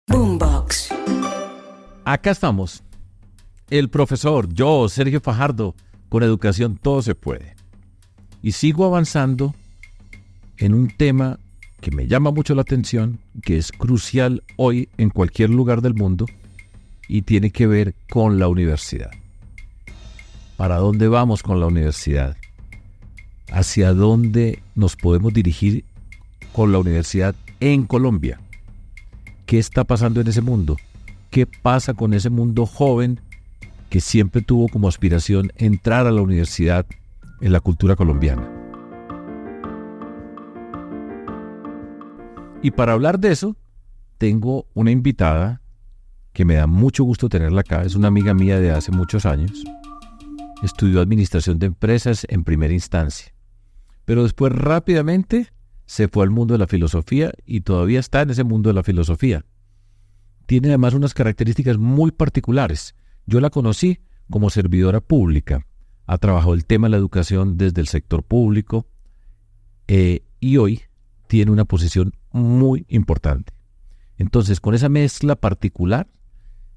Boombox. Acá estamos. El profesor, yo, Sergio Fajardo, con educación todo se puede. Y sigo avanzando en un tema que me llama mucho la atención, que es crucial hoy en cualquier lugar del mundo y tiene que ver con la universidad. ¿Para dónde vamos con la universidad? ¿Hacia dónde nos podemos dirigir con la universidad en Colombia? ¿Qué está pasando en ese mundo? ¿Qué pasa con ese mundo joven que siempre tuvo como aspiración entrar a la universidad en la cultura colombiana? Y para hablar de eso, tengo una invitada que me da mucho gusto tenerla acá. Es una amiga mía de hace muchos años. Estudió administración de empresas en primera instancia, pero después rápidamente se fue al mundo de la filosofía y todavía está en ese mundo de la filosofía. Tiene además unas características muy particulares. Yo la conocí como servidora pública. Ha trabajado el tema de la educación desde el sector público y hoy tiene una posición muy importante. Entonces, con esa mezcla particular,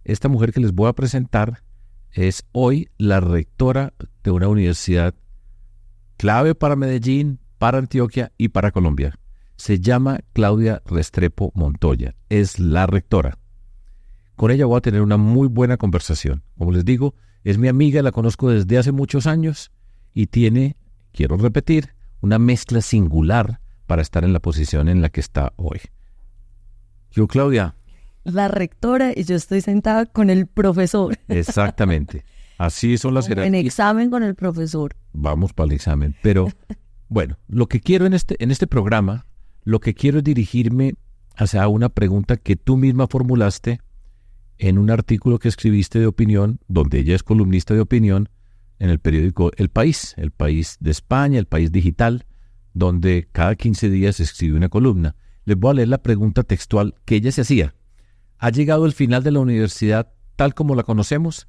esta mujer que les voy a presentar es hoy la rectora de una universidad clave para Medellín, para Antioquia y para Colombia. Se llama Claudia Restrepo Montoya. Es la rectora. Con ella voy a tener una muy buena conversación. Como les digo, es mi amiga, la conozco desde hace muchos años y tiene, quiero repetir, una mezcla singular para estar en la posición en la que está hoy. Yo, Claudia. La rectora y yo estoy sentada con el profesor. Exactamente. Así son las jerarquías. En examen con el profesor. Vamos para el examen. Pero, bueno, lo que quiero en este programa, lo que quiero es dirigirme hacia una pregunta que tú misma formulaste en un artículo que escribiste de opinión, donde ella es columnista de opinión, en el periódico El País de España, El País Digital, donde cada 15 días se escribe una columna. Les voy a leer la pregunta textual que ella se hacía. ¿Ha llegado el final de la universidad tal como la conocemos?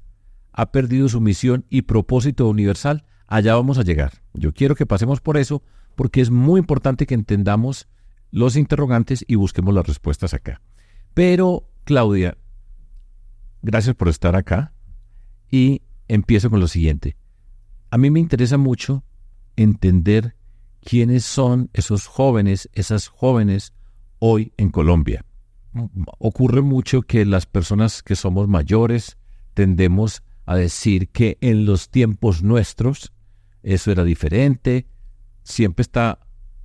¿Ha perdido su misión y propósito universal? Allá vamos a llegar. Yo quiero que pasemos por eso porque es muy importante que entendamos los interrogantes y busquemos las respuestas acá. Pero, Claudia, gracias por estar acá y empiezo con lo siguiente. A mí me interesa mucho entender quiénes son esos jóvenes, esas jóvenes hoy en Colombia. Ocurre mucho que las personas que somos mayores tendemos a decir que en los tiempos nuestros eso era diferente.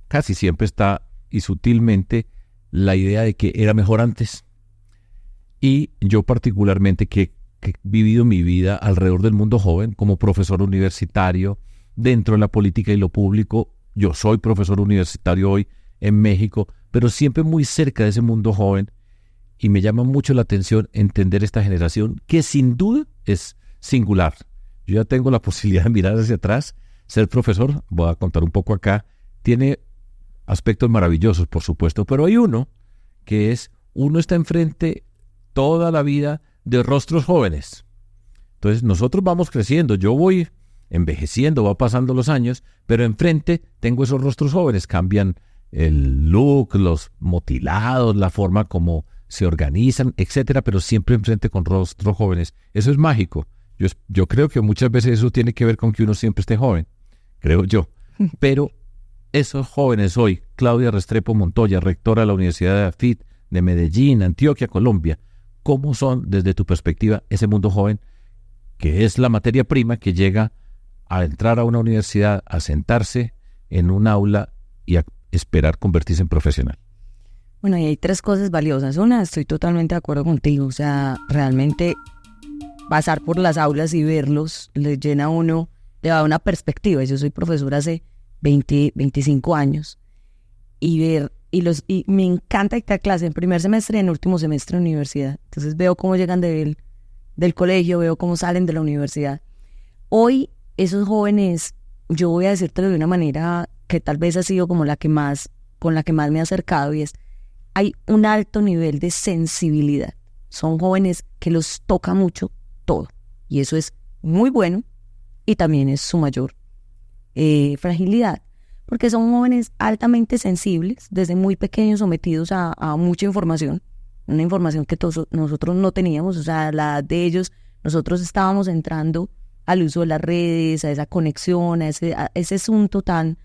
Casi siempre está y sutilmente la idea de que era mejor antes. Y yo particularmente que he vivido mi vida alrededor del mundo joven como profesor universitario dentro de la política y lo público. Yo soy profesor universitario hoy en México, pero siempre muy cerca de ese mundo joven. Y me llama mucho la atención entender esta generación que sin duda es singular. Yo ya tengo la posibilidad de mirar hacia atrás, ser profesor, voy a contar un poco acá, tiene aspectos maravillosos, por supuesto, pero hay uno que es, uno está enfrente toda la vida de rostros jóvenes. Entonces nosotros vamos creciendo, yo voy envejeciendo, va pasando los años, pero enfrente tengo esos rostros jóvenes, cambian el look, los motilados, la forma como se organizan, etcétera, pero siempre enfrente con rostros jóvenes. Eso es mágico. Yo creo que muchas veces eso tiene que ver con que uno siempre esté joven, creo yo. Pero esos jóvenes hoy, Claudia Restrepo Montoya, rectora de la Universidad de AFIT de Medellín, Antioquia, Colombia, ¿cómo son desde tu perspectiva ese mundo joven que es la materia prima que llega a entrar a una universidad, a sentarse en un aula y a esperar convertirse en profesional? Bueno, y hay tres cosas valiosas. Una, estoy totalmente de acuerdo contigo. O sea, realmente pasar por las aulas y verlos les llena a uno, le da una perspectiva. Yo soy profesora hace 25 años y me encanta dictar clase en primer semestre y en último semestre de universidad. Entonces veo cómo llegan del colegio, veo cómo salen de la universidad. Hoy esos jóvenes, yo voy a decírtelo de una manera que tal vez ha sido como con la que más me he acercado, y es, hay un alto nivel de sensibilidad. Son jóvenes que los toca mucho todo, y eso es muy bueno, y también es su mayor fragilidad, porque son jóvenes altamente sensibles, desde muy pequeños sometidos a mucha información. una información que nosotros no teníamos, o sea, a la edad de ellos, nosotros estábamos entrando al uso de las redes, a esa conexión, a ese asunto tan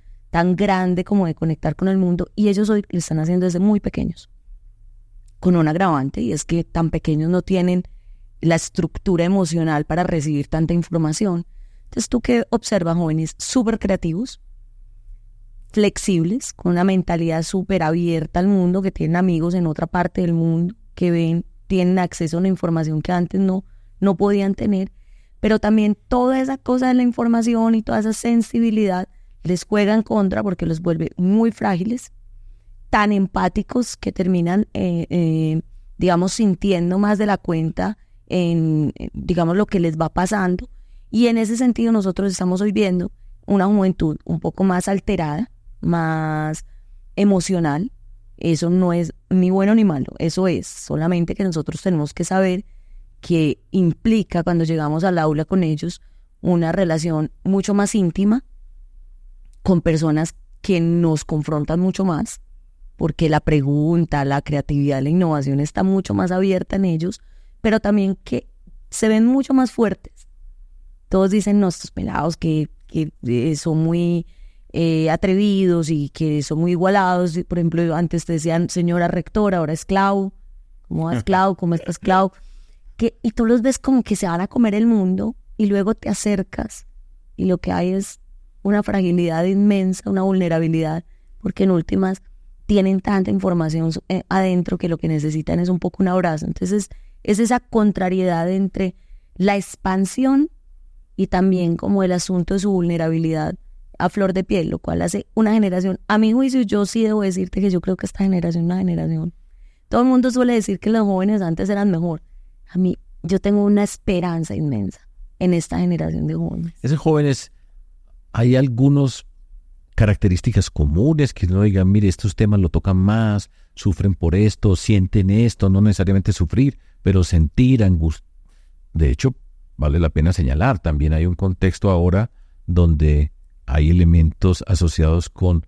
grande como de conectar con el mundo, y ellos hoy lo están haciendo desde muy pequeños, con un agravante, y es que tan pequeños no tienen la estructura emocional para recibir tanta información. Entonces, tú que observas jóvenes súper creativos, flexibles, con una mentalidad súper abierta al mundo, que tienen amigos en otra parte del mundo, que tienen acceso a una información que antes no podían tener, pero también toda esa cosa de la información y toda esa sensibilidad les juega en contra porque los vuelve muy frágiles, tan empáticos que terminan, digamos, sintiendo más de la cuenta en, digamos, lo que les va pasando. Y en ese sentido nosotros estamos hoy viendo una juventud un poco más alterada, más emocional. Eso no es ni bueno ni malo, eso es solamente que nosotros tenemos que saber que implica cuando llegamos al aula con ellos una relación mucho más íntima con personas que nos confrontan mucho más, porque la pregunta, la creatividad, la innovación está mucho más abierta en ellos, pero también que se ven mucho más fuertes. Todos dicen, no, estos pelados que son muy atrevidos y que son muy igualados. Por ejemplo, antes te decían señora rectora, ahora es Clau. ¿Cómo vas, Clau? ¿Cómo estás, Clau? Y tú los ves como que se van a comer el mundo y luego te acercas y lo que hay es una fragilidad inmensa, una vulnerabilidad, porque en últimas tienen tanta información adentro que lo que necesitan es un poco un abrazo. Entonces es esa contrariedad entre la expansión y también como el asunto de su vulnerabilidad a flor de piel, lo cual hace una generación. A mi juicio, yo sí debo decirte que yo creo que esta generación es una generación. Todo el mundo suele decir que los jóvenes antes eran mejor. A mí, yo tengo una esperanza inmensa en esta generación de jóvenes. Esos jóvenes, hay algunas características comunes que no digan, mire, estos temas lo tocan más, sufren por esto, sienten esto, no necesariamente sufrir, pero sentir angustia. De hecho, vale la pena señalar, también hay un contexto ahora donde hay elementos asociados con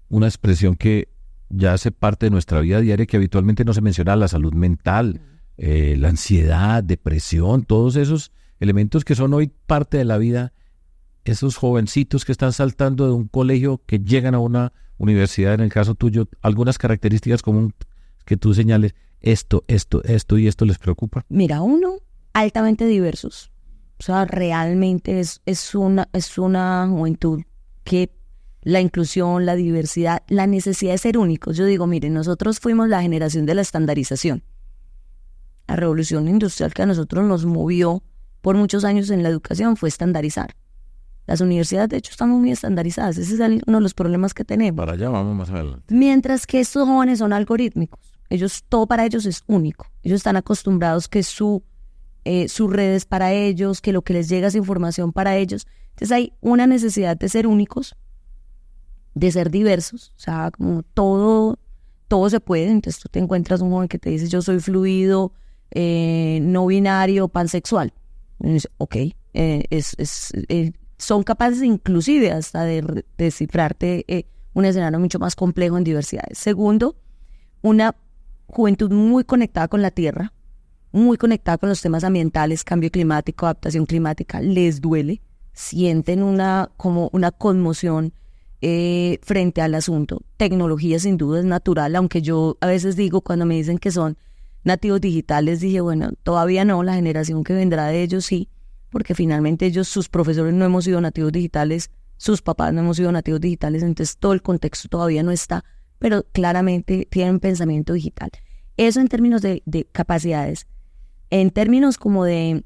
una expresión que ya hace parte de nuestra vida diaria, que habitualmente no se menciona: la salud mental, la ansiedad, depresión, todos esos elementos que son hoy parte de la vida. Esos jovencitos que están saltando de un colegio, que llegan a una universidad, en el caso tuyo, algunas características comunes que tú señales, esto y esto les preocupa. Mira, uno, altamente diversos. O sea, realmente es una juventud que la inclusión, la diversidad, la necesidad de ser únicos. Yo digo, miren, nosotros fuimos la generación de la estandarización. La revolución industrial que a nosotros nos movió por muchos años en la educación fue estandarizar. Las universidades, de hecho, están muy estandarizadas. Ese es uno de los problemas que tenemos. Para allá vamos más adelante. Mientras que estos jóvenes son algorítmicos. Todo para ellos es único. Ellos están acostumbrados que sus redes para ellos, que lo que les llega es información para ellos. Entonces hay una necesidad de ser únicos, de ser diversos. O sea, como todo se puede. Entonces tú te encuentras un joven que te dice, yo soy fluido, no binario, pansexual. Y dices, ok, son capaces inclusive hasta de descifrarte un escenario mucho más complejo en diversidades. Segundo, una juventud muy conectada con la tierra, muy conectada con los temas ambientales, cambio climático, adaptación climática. Les duele, sienten una conmoción frente al asunto. Tecnología sin duda es natural, aunque yo a veces digo, cuando me dicen que son nativos digitales, dije, bueno, todavía no, la generación que vendrá de ellos sí, porque finalmente sus profesores no hemos sido nativos digitales, sus papás no hemos sido nativos digitales, entonces todo el contexto todavía no está, pero claramente tienen pensamiento digital. Eso en términos de capacidades. En términos como de,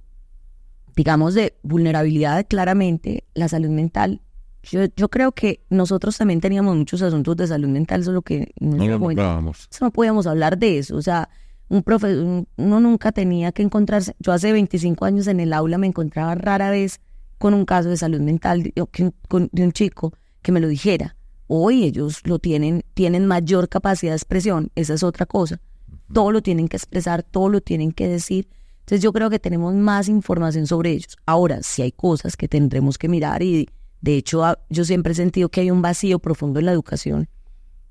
digamos, de vulnerabilidad, claramente la salud mental. Yo creo que nosotros también teníamos muchos asuntos de salud mental, solo que no podíamos hablar de eso. O sea, uno nunca tenía que encontrarse. Yo hace 25 años en el aula me encontraba rara vez con un caso de salud mental de un chico que me lo dijera. Hoy ellos tienen mayor capacidad de expresión, esa es otra cosa. Todo lo tienen que expresar, todo lo tienen que decir. Entonces yo creo que tenemos más información sobre ellos. Ahora, sí hay cosas que tendremos que mirar y de hecho yo siempre he sentido que hay un vacío profundo en la educación,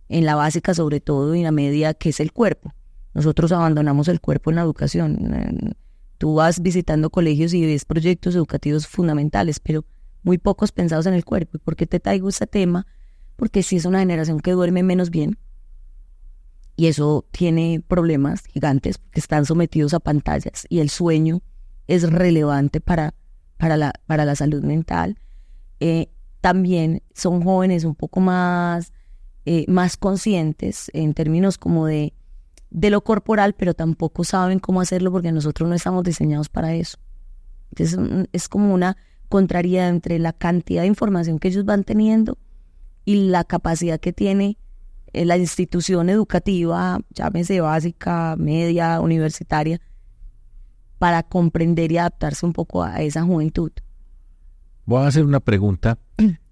en la básica sobre todo y en la media, que es el cuerpo. Nosotros abandonamos el cuerpo en la educación. Tú vas visitando colegios y ves proyectos educativos fundamentales, pero muy pocos pensados en el cuerpo. ¿Y por qué te traigo ese tema? Porque sí es una generación que duerme menos bien y eso tiene problemas gigantes porque están sometidos a pantallas y el sueño es relevante para la salud mental. También son jóvenes un poco más conscientes en términos como de lo corporal, pero tampoco saben cómo hacerlo porque nosotros no estamos diseñados para eso. Entonces es como una contrariedad entre la cantidad de información que ellos van teniendo y la capacidad que tiene la institución educativa, llámese básica, media, universitaria, para comprender y adaptarse un poco a esa juventud. Voy a hacer una pregunta.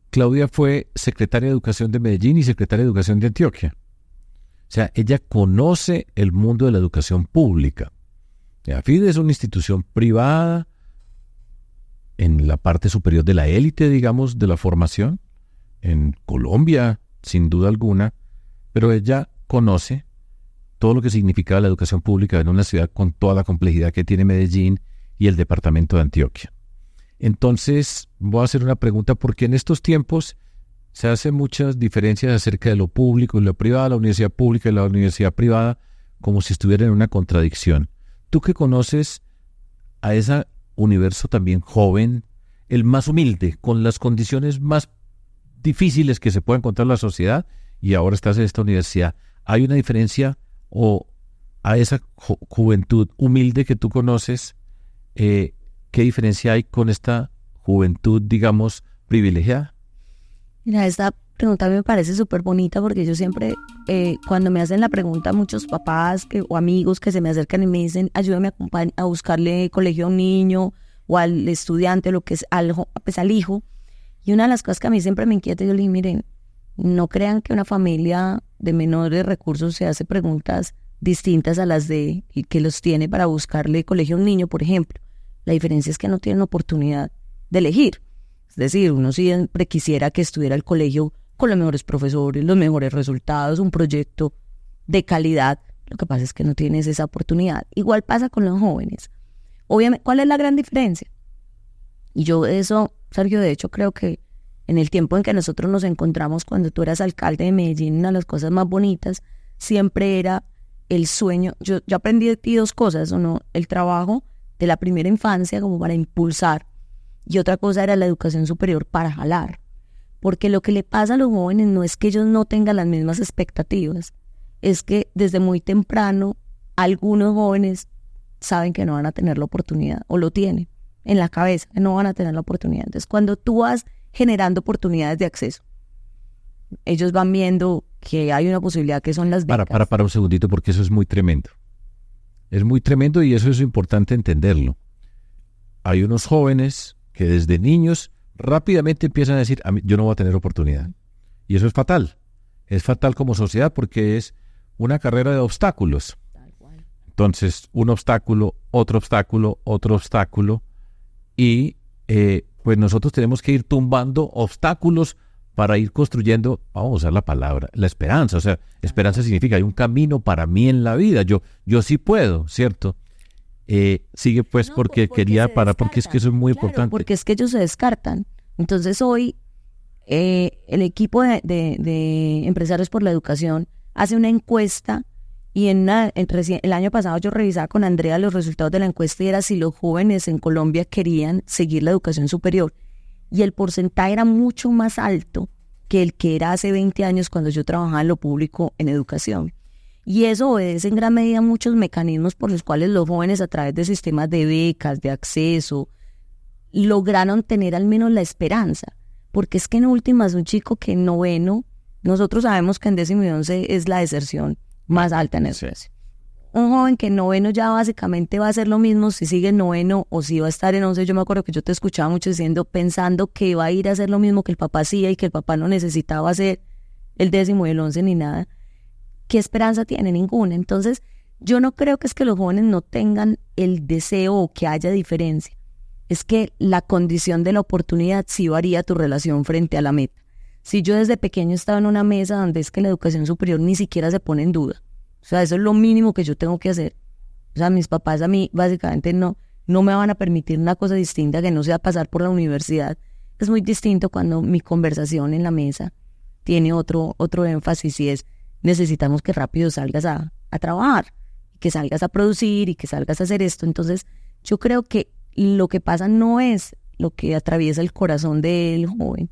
Claudia fue secretaria de Educación de Medellín y secretaria de Educación de Antioquia. O sea, ella conoce el mundo de la educación pública. La FIDE es una institución privada en la parte superior de la élite, digamos, de la formación, en Colombia, sin duda alguna, pero ella conoce todo lo que significaba la educación pública en una ciudad con toda la complejidad que tiene Medellín y el departamento de Antioquia. Entonces, voy a hacer una pregunta, porque en estos tiempos se hacen muchas diferencias acerca de lo público y lo privado, la universidad pública y la universidad privada, como si estuvieran en una contradicción. Tú que conoces a ese universo también joven, el más humilde, con las condiciones más difíciles que se puede encontrar en la sociedad, y ahora estás en esta universidad, ¿hay una diferencia o a esa juventud humilde que tú conoces, qué diferencia hay con esta juventud, digamos, privilegiada? Mira, esta pregunta me parece súper bonita porque yo siempre, cuando me hacen la pregunta, muchos papás o amigos que se me acercan y me dicen, ayúdame a buscarle colegio a un niño o al estudiante, lo que es al hijo. Y una de las cosas que a mí siempre me inquieta, yo le digo, miren, no crean que una familia de menores recursos se hace preguntas distintas a las de que los tiene para buscarle colegio a un niño, por ejemplo. La diferencia es que no tienen oportunidad de elegir. Es decir, uno siempre quisiera que estuviera el colegio con los mejores profesores, los mejores resultados, un proyecto de calidad. Lo que pasa es que no tienes esa oportunidad. Igual pasa con los jóvenes. Obviamente, ¿cuál es la gran diferencia? Y yo eso, Sergio, de hecho creo que en el tiempo en que nosotros nos encontramos cuando tú eras alcalde de Medellín, una de las cosas más bonitas siempre era el sueño. Yo aprendí de ti dos cosas, ¿no? El trabajo de la primera infancia como para impulsar, y otra cosa era la educación superior para jalar. Porque lo que le pasa a los jóvenes no es que ellos no tengan las mismas expectativas, es que desde muy temprano algunos jóvenes saben que no van a tener la oportunidad, o lo tienen en la cabeza, que no van a tener la oportunidad. Entonces, cuando tú vas generando oportunidades de acceso, ellos van viendo que hay una posibilidad que son las becas. Para un segundito, porque eso es muy tremendo. Es muy tremendo y eso es importante entenderlo. Hay unos jóvenes que desde niños rápidamente empiezan a decir, yo no voy a tener oportunidad. Y eso es fatal. Es fatal como sociedad porque es una carrera de obstáculos. Entonces, un obstáculo, otro obstáculo, otro obstáculo. Y pues nosotros tenemos que ir tumbando obstáculos para ir construyendo, vamos a usar la palabra, la esperanza. O sea, esperanza significa hay un camino para mí en la vida. Yo sí puedo, ¿cierto? Sigue pues, no, porque quería parar, porque es que eso es muy importante. Porque es que ellos se descartan. Entonces hoy el equipo de Empresarios por la Educación hace una encuesta y el año pasado yo revisaba con Andrea los resultados de la encuesta y era si los jóvenes en Colombia querían seguir la educación superior. Y el porcentaje era mucho más alto que el que era hace 20 años cuando yo trabajaba en lo público en educación. Y eso obedece en gran medida a muchos mecanismos por los cuales los jóvenes a través de sistemas de becas, de acceso, lograron tener al menos la esperanza. Porque es que en últimas un chico que en noveno, nosotros sabemos que en 10º y 11 es la deserción más alta en eso. Un joven que en noveno ya básicamente va a hacer lo mismo si sigue en noveno o si va a estar en 11. Yo me acuerdo que yo te escuchaba mucho pensando que va a ir a hacer lo mismo que el papá hacía y que el papá no necesitaba hacer el 10º y el 11 ni nada. ¿Qué esperanza tiene? Ninguna. Entonces, yo no creo que es que los jóvenes no tengan el deseo o que haya diferencia. Es que la condición de la oportunidad sí varía tu relación frente a la meta. Si yo desde pequeño estaba en una mesa donde es que la educación superior ni siquiera se pone en duda. O O sea, eso es lo mínimo que yo tengo que hacer. O sea, mis papás a mí básicamente no me van a permitir una cosa distinta que no sea pasar por la universidad. Es muy distinto cuando mi conversación en la mesa tiene otro énfasis y es necesitamos que rápido salgas a trabajar, que salgas a producir y que salgas a hacer esto. Entonces, yo creo que lo que pasa no es lo que atraviesa el corazón del joven,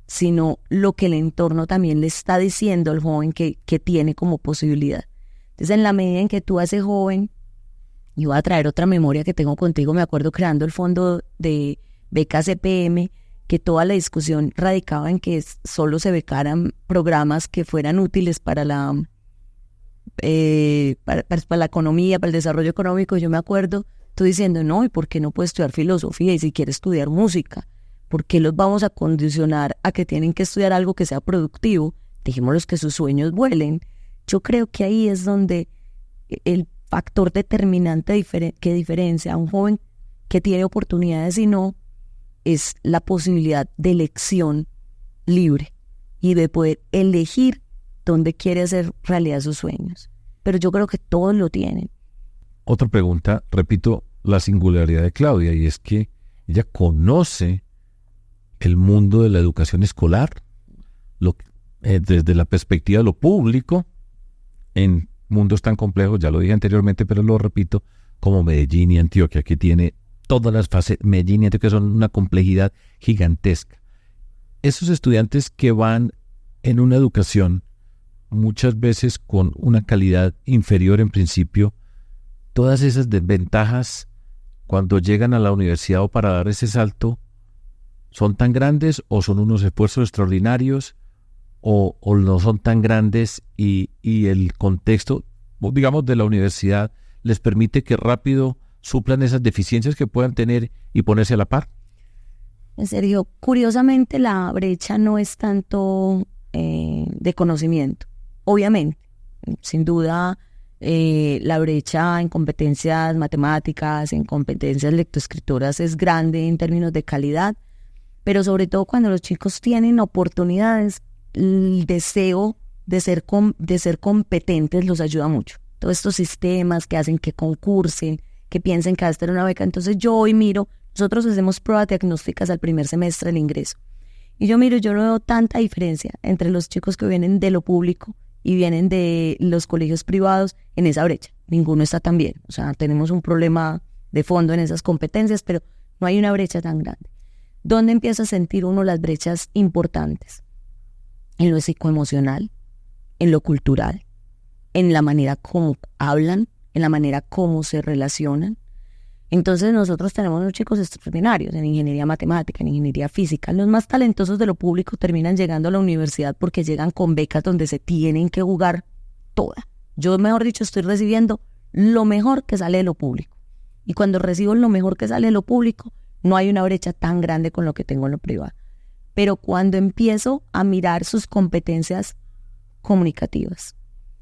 sino lo que el entorno también le está diciendo al joven que tiene como posibilidad. Entonces, en la medida en que tú haces joven, y voy a traer otra memoria que tengo contigo, me acuerdo creando el fondo de becas CPM, que toda la discusión radicaba en que solo se becaran programas que fueran útiles para la economía, para el desarrollo económico. Yo me acuerdo tú diciendo, no, ¿y por qué no puede estudiar filosofía? Y si quiere estudiar música, ¿por qué los vamos a condicionar a que tienen que estudiar algo que sea productivo? Dejémoslos que sus sueños vuelen. Yo creo que ahí es donde el factor determinante que diferencia a un joven que tiene oportunidades y no, es la posibilidad de elección libre y de poder elegir dónde quiere hacer realidad sus sueños. Pero yo creo que todos lo tienen. Otra pregunta, repito, la singularidad de Claudia, y es que ella conoce el mundo de la educación escolar, desde la perspectiva de lo público, en mundos tan complejos, ya lo dije anteriormente, pero lo repito, como Medellín y Antioquia, que tiene todas las fases. Medellín y Antioquia son una complejidad gigantesca. Esos estudiantes que van en una educación, muchas veces con una calidad inferior en principio, todas esas desventajas, cuando llegan a la universidad o para dar ese salto, ¿son tan grandes o son unos esfuerzos extraordinarios o no son tan grandes y el contexto, digamos, de la universidad les permite que rápido suplan esas deficiencias que puedan tener y ponerse a la par? En serio, curiosamente la brecha no es tanto de conocimiento. Obviamente, sin duda, la brecha en competencias matemáticas, en competencias lectoescritoras es grande en términos de calidad, pero sobre todo cuando los chicos tienen oportunidades, el deseo de ser competentes los ayuda mucho. Todos estos sistemas que hacen que concursen, que piensen que va a estar una beca. Entonces yo hoy miro, nosotros hacemos pruebas diagnósticas al primer semestre del ingreso. Y yo miro, yo no veo tanta diferencia entre los chicos que vienen de lo público y vienen de los colegios privados en esa brecha. Ninguno está tan bien. O sea, tenemos un problema de fondo en esas competencias, pero no hay una brecha tan grande. ¿Dónde empieza a sentir uno las brechas importantes? En lo psicoemocional, en lo cultural, en la manera como hablan, en la manera como se relacionan. Entonces nosotros tenemos unos chicos extraordinarios en ingeniería matemática, en ingeniería física. Los más talentosos de lo público terminan llegando a la universidad porque llegan con becas donde se tienen que jugar toda. Yo, mejor dicho, estoy recibiendo lo mejor que sale de lo público. Y cuando recibo lo mejor que sale de lo público, no hay una brecha tan grande con lo que tengo en lo privado. Pero cuando empiezo a mirar sus competencias comunicativas,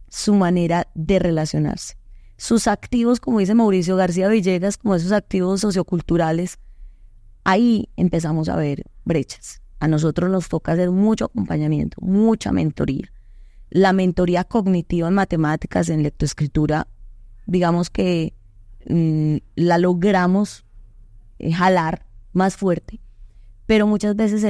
su manera de relacionarse, sus activos, como dice Mauricio García Villegas, como esos activos socioculturales, ahí empezamos a ver brechas. A nosotros nos toca hacer mucho acompañamiento, mucha mentoría. La mentoría cognitiva en matemáticas, en lectoescritura, digamos que la logramos jalar más fuerte, pero muchas veces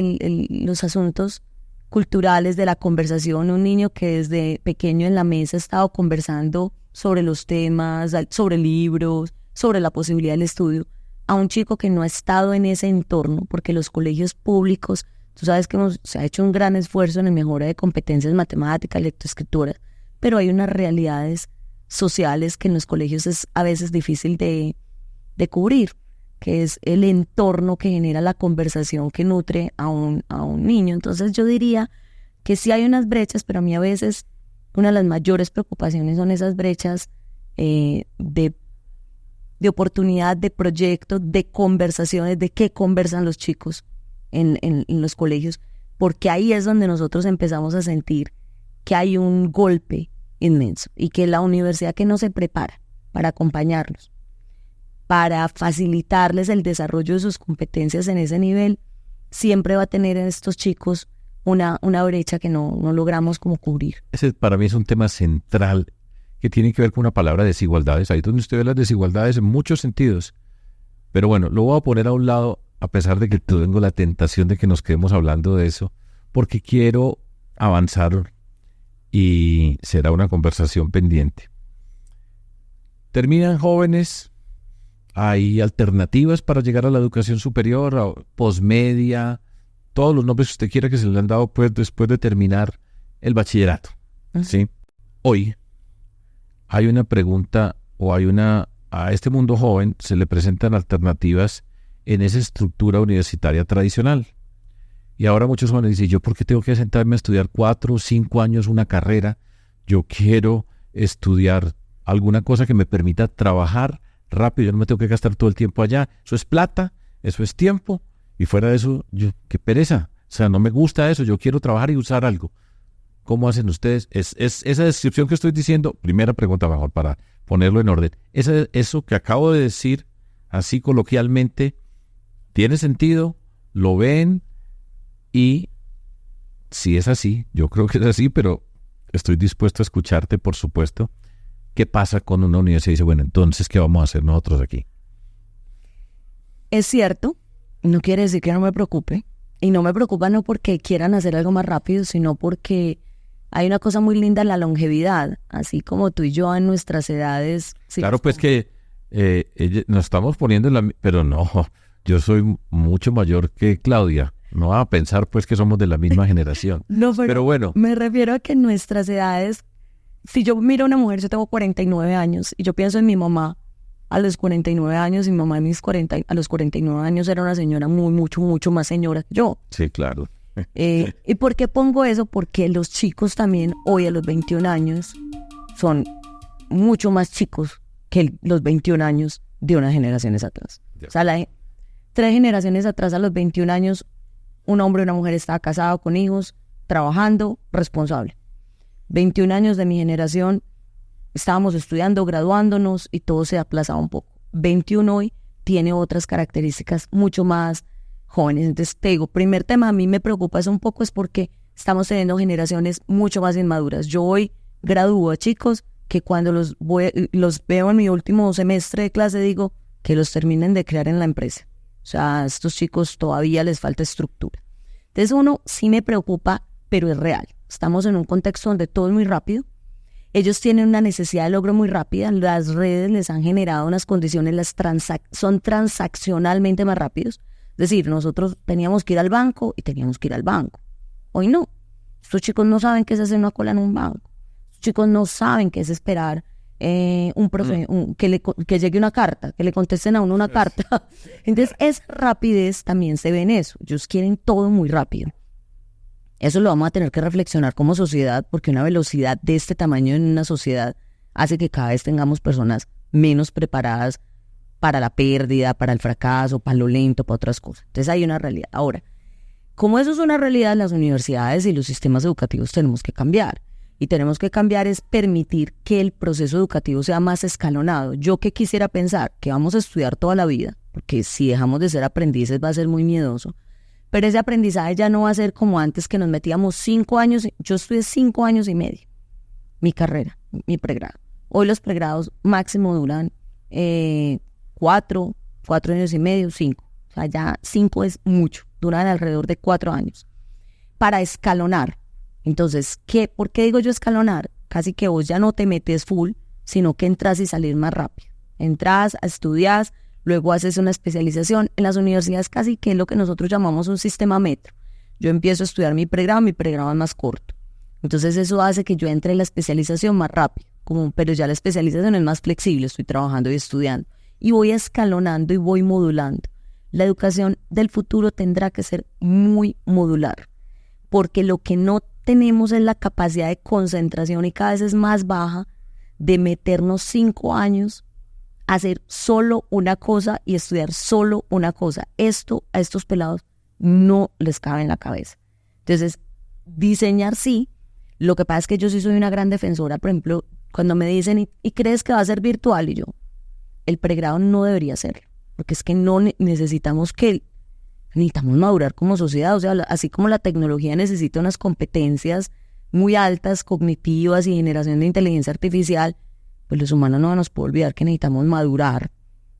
los asuntos culturales de la conversación, un niño que desde pequeño en la mesa ha estado conversando sobre los temas, sobre libros, sobre la posibilidad del estudio, a un chico que no ha estado en ese entorno, porque los colegios públicos, tú sabes que se ha hecho un gran esfuerzo en la mejora de competencias matemáticas, lectoescrituras, pero hay unas realidades sociales que en los colegios es a veces difícil de cubrir, que es el entorno que genera la conversación que nutre a un niño. Entonces yo diría que sí hay unas brechas, pero a mí a veces una de las mayores preocupaciones son esas brechas de oportunidad, de proyectos, de conversaciones, de qué conversan los chicos en los colegios, porque ahí es donde nosotros empezamos a sentir que hay un golpe inmenso y que la universidad que no se prepara para acompañarlos, para facilitarles el desarrollo de sus competencias en ese nivel, siempre va a tener en estos chicos una brecha que no logramos como cubrir. Ese para mí es un tema central que tienen que ver con una palabra desigualdades. Ahí es donde usted ve las desigualdades en muchos sentidos. Pero bueno, lo voy a poner a un lado, a pesar de que tengo la tentación de que nos quedemos hablando de eso, porque quiero avanzar y será una conversación pendiente. Terminan jóvenes, hay alternativas para llegar a la educación superior, a posmedia, todos los nombres que usted quiera que se le han dado pues, después de terminar el bachillerato. ¿Sí? Hoy hay una pregunta a este mundo joven se le presentan alternativas en esa estructura universitaria tradicional. Y ahora muchos jóvenes dicen, ¿yo por qué tengo que sentarme a estudiar 4 o 5 años una carrera? Yo quiero estudiar alguna cosa que me permita trabajar rápido, yo no me tengo que gastar todo el tiempo allá. Eso es plata, eso es tiempo, y fuera de eso, qué pereza. O sea, no me gusta eso, yo quiero trabajar y usar algo. ¿Cómo hacen ustedes? Es esa descripción que estoy diciendo, primera pregunta mejor para ponerlo en orden. Eso que acabo de decir, así coloquialmente, ¿tiene sentido? ¿Lo ven? Y si es así, yo creo que es así, pero estoy dispuesto a escucharte, por supuesto. ¿Qué pasa con una universidad? Y dice, bueno, entonces, ¿qué vamos a hacer nosotros aquí? Es cierto, no quiere decir que no me preocupe. Y no me preocupa no porque quieran hacer algo más rápido, sino porque hay una cosa muy linda en la longevidad. Así como tú y yo en nuestras edades. Sí, claro, pues que nos estamos poniendo en la... Pero no, yo soy mucho mayor que Claudia. No va a pensar pues que somos de la misma generación. No, pero bueno. Me refiero a que en nuestras edades... Si yo miro a una mujer, yo tengo 49 años y yo pienso en mi mamá a los 49 años y mi mamá a los 49 años era una señora mucho más señora que yo. Sí, claro. ¿Y por qué pongo eso? Porque los chicos también hoy a los 21 años son mucho más chicos que los 21 años de unas generaciones atrás. Yeah. O sea, 3 generaciones atrás a los 21 años un hombre y una mujer estaba casado con hijos, trabajando, responsable. 21 años de mi generación, estábamos estudiando, graduándonos y todo se aplazaba un poco. 21 hoy tiene otras características mucho más jóvenes. Entonces te digo, primer tema a mí me preocupa eso un poco es porque estamos teniendo generaciones mucho más inmaduras. Yo hoy gradúo a chicos que cuando los veo en mi último semestre de clase digo que los terminen de crear en la empresa. O sea, a estos chicos todavía les falta estructura. Entonces uno sí me preocupa, pero es real. Estamos en un contexto donde todo es muy rápido. Ellos tienen una necesidad de logro muy rápida. Las redes les han generado unas condiciones, son transaccionalmente más rápidos. Es decir, nosotros teníamos que ir al banco y teníamos que ir al banco. Hoy no. Estos chicos no saben qué es hacer una cola en un banco. Estos chicos no saben qué es esperar que llegue una carta, que le contesten a uno una carta. Entonces, esa rapidez también se ve en eso. Ellos quieren todo muy rápido. Eso lo vamos a tener que reflexionar como sociedad, porque una velocidad de este tamaño en una sociedad hace que cada vez tengamos personas menos preparadas para la pérdida, para el fracaso, para lo lento, para otras cosas. Entonces hay una realidad. Ahora, como eso es una realidad, las universidades y los sistemas educativos tenemos que cambiar. Y tenemos que cambiar es permitir que el proceso educativo sea más escalonado. Yo que quisiera pensar que vamos a estudiar toda la vida, porque si dejamos de ser aprendices va a ser muy miedoso. Pero ese aprendizaje ya no va a ser como antes que nos metíamos 5 años. Yo estudié 5 años y medio, mi carrera, mi pregrado. Hoy los pregrados máximo duran 4 años y medio, 5. O sea, ya 5 es mucho, duran alrededor de 4 años. Para escalonar. Entonces, ¿por qué digo yo escalonar? Casi que vos ya no te metes full, sino que entras y salís más rápido. Entras, estudias, luego haces una especialización. En las universidades casi que es lo que nosotros llamamos un sistema metro. Yo empiezo a estudiar mi pregrado es más corto. Entonces eso hace que yo entre en la especialización más rápido, pero ya la especialización es más flexible, estoy trabajando y estudiando. Y voy escalonando y voy modulando. La educación del futuro tendrá que ser muy modular, porque lo que no tenemos es la capacidad de concentración y cada vez es más baja de meternos 5 años hacer solo una cosa y estudiar solo una cosa. Esto a estos pelados no les cabe en la cabeza. Entonces, diseñar sí. Lo que pasa es que yo sí soy una gran defensora. Por ejemplo, cuando me dicen, ¿y crees que va a ser virtual? Y yo, el pregrado no debería serlo, porque es que no necesitamos madurar como sociedad. O sea, así como la tecnología necesita unas competencias muy altas, cognitivas y generación de inteligencia artificial, pues los humanos no nos podemos olvidar que necesitamos madurar